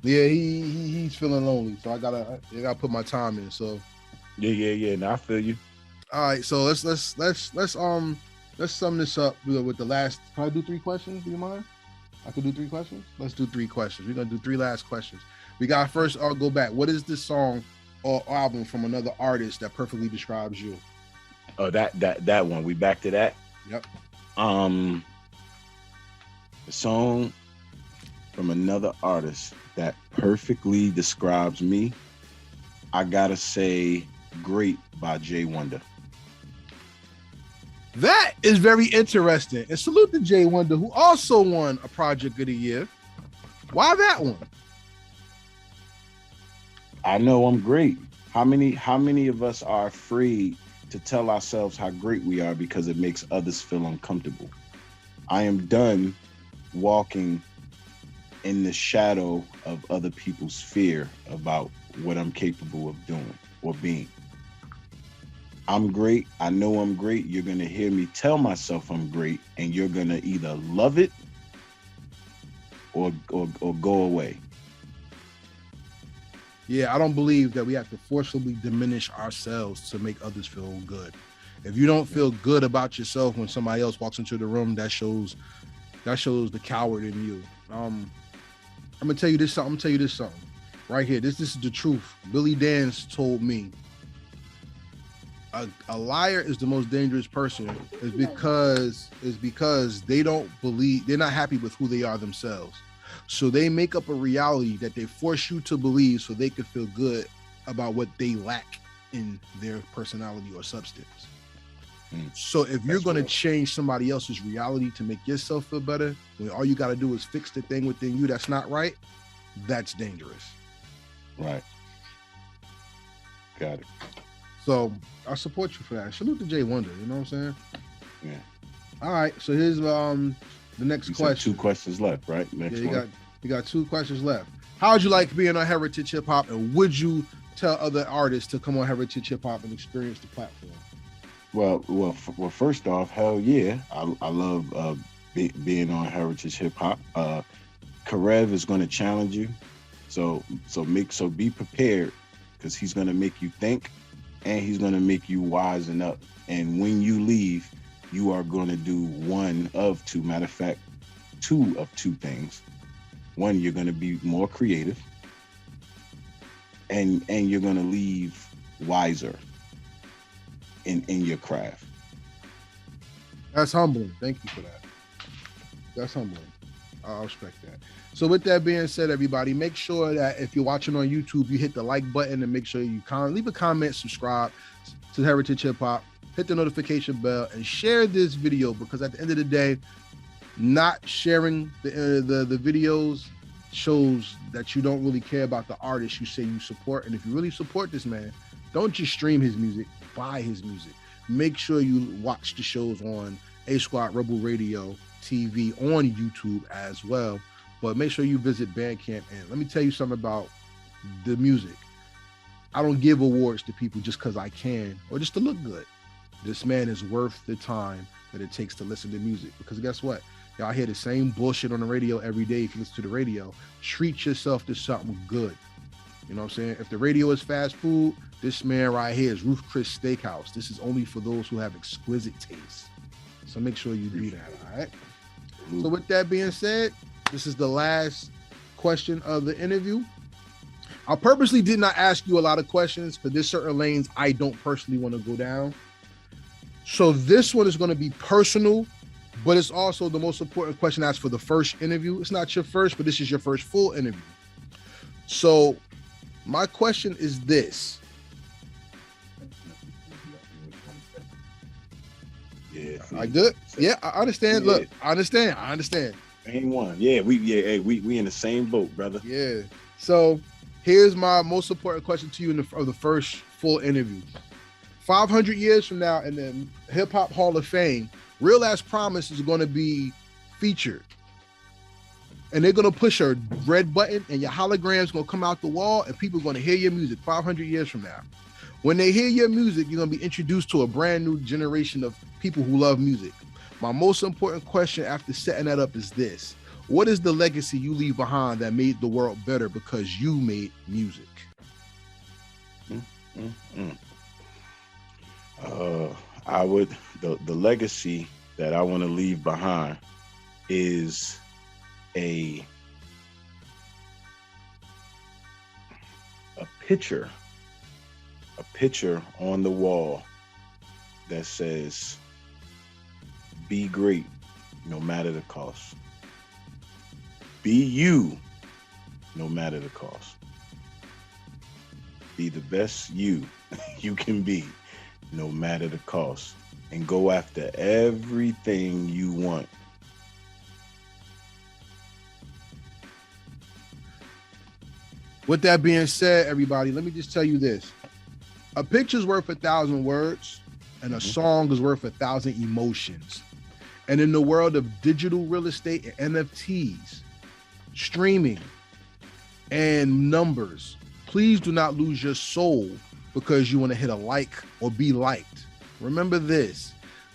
Yeah, he's feeling lonely, so I gotta put my time in. So yeah. Now I feel you. All right, so let's sum this up with the last. Can I do 3 questions? Do you mind? I could do 3 questions. Let's do 3 questions. We're gonna do 3 last questions. We got first. I'll go back. What is this song or album from another artist that perfectly describes you? Oh, that one. We back to that. Yep. The song from another artist that perfectly describes me, I gotta say Great by Jay Wonder. That is very interesting. And salute to Jay Wonder, who also won a Project of the Year. Why that one? I know I'm great. How many of us are afraid to tell ourselves how great we are because it makes others feel uncomfortable? I am done walking in the shadow of other people's fear about what I'm capable of doing or being. I'm great. I know I'm great. You're going to hear me tell myself I'm great, and you're going to either love it or go away. Yeah, I don't believe that we have to forcibly diminish ourselves to make others feel good. If you don't feel good about yourself when somebody else walks into the room, that shows the coward in you. I'm gonna tell you this something. I'm gonna tell you this something right here. This is the truth. Billy Danz told me a liar is the most dangerous person is because they don't believe, they're not happy with who they are themselves. So they make up a reality that they force you to believe so they can feel good about what they lack in their personality or substance. So if you're going to change somebody else's reality to make yourself feel better, when all you got to do is fix the thing within you that's not right, that's dangerous. Right. Got it. So I support you for that. Salute to Jay Wonder, you know what I'm saying? Yeah. All right, so here's the next question. 2 questions left, right? Next one. You got 2 questions left. How would you like being on Heritage Hip Hop, and would you tell other artists to come on Heritage Hip Hop and experience the platform? Well, first off, hell yeah, I love being on Heritage Hip Hop. Karev is going to challenge you, so be prepared, because he's going to make you think, and he's going to make you wisen up. And when you leave, you are going to do one of two. Matter of fact, 2 of 2 things. One, you're going to be more creative, and you're going to leave wiser in your craft. That's humbling. Thank you for that. That's humbling. I respect that. So with that being said, everybody, make sure that if you're watching on YouTube, you hit the like button, and make sure you leave a comment, subscribe to Heritage Hip Hop, hit the notification bell, and share this video, because at the end of the day, not sharing the videos shows that you don't really care about the artist you say you support. And if you really support this man, don't just stream his music, buy his music. Make sure you watch the shows on A Squad Rebel Radio TV on YouTube as well. But make sure you visit Bandcamp. And let me tell you something about the music. I don't give awards to people just because I can or just to look good. This man is worth the time that it takes to listen to music, because guess what? Y'all hear the same bullshit on the radio every day. If you listen to the radio, treat yourself to something good. You know what I'm saying? If the radio is fast food, this man right here is Ruth Chris Steakhouse. This is only for those who have exquisite taste. So make sure you do that, all right? So with that being said, this is the last question of the interview. I purposely did not ask you a lot of questions, because there's certain lanes I don't personally want to go down. So this one is going to be personal, but it's also the most important question asked for the first interview. It's not your first, but this is your first full interview. So my question is this. Yeah. I good? Yeah, I understand. Yeah. Look, I understand. Ain't one. Yeah, we in the same boat, brother. Yeah. So here's my most important question to you of the first full interview. 500 years from now in the Hip Hop Hall of Fame, Real Ass Promise is going to be featured. And they're going to push a red button, and your hologram's going to come out the wall, and people are going to hear your music 500 years from now. When they hear your music, you're going to be introduced to a brand new generation of people who love music. My most important question after setting that up is this. What is the legacy you leave behind that made the world better because you made music? The legacy that I want to leave behind is a picture on the wall that says, be great no matter the cost. Be you no matter the cost. Be the best you can be no matter the cost, and go after everything you want. With that being said, everybody, let me just tell you this. A picture's worth 1,000 words, and a song is worth 1,000 emotions. And in the world of digital real estate and NFTs, streaming, and numbers, Please do not lose your soul because you want to hit a like or be liked. Remember this,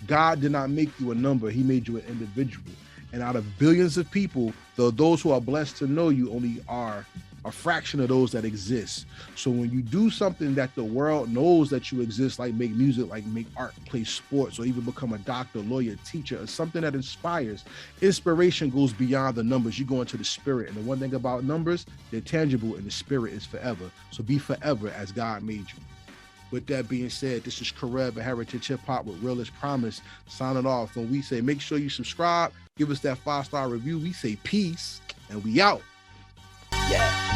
God did not make you a number, he made you an individual. And out of billions of people, those who are blessed to know you only are a fraction of those that exist. So when you do something that the world knows that you exist, like make music, like make art, play sports, or even become a doctor, lawyer, teacher, or something that inspires, inspiration goes beyond the numbers. You go into the spirit. And the one thing about numbers, they're tangible and the spirit is forever. So be forever as God made you. With that being said, this is K.R.E.P and Heritage Hip Hop with Real as Promise signing off. When we say make sure you subscribe, give us that 5-star review, we say peace and we out. Yeah.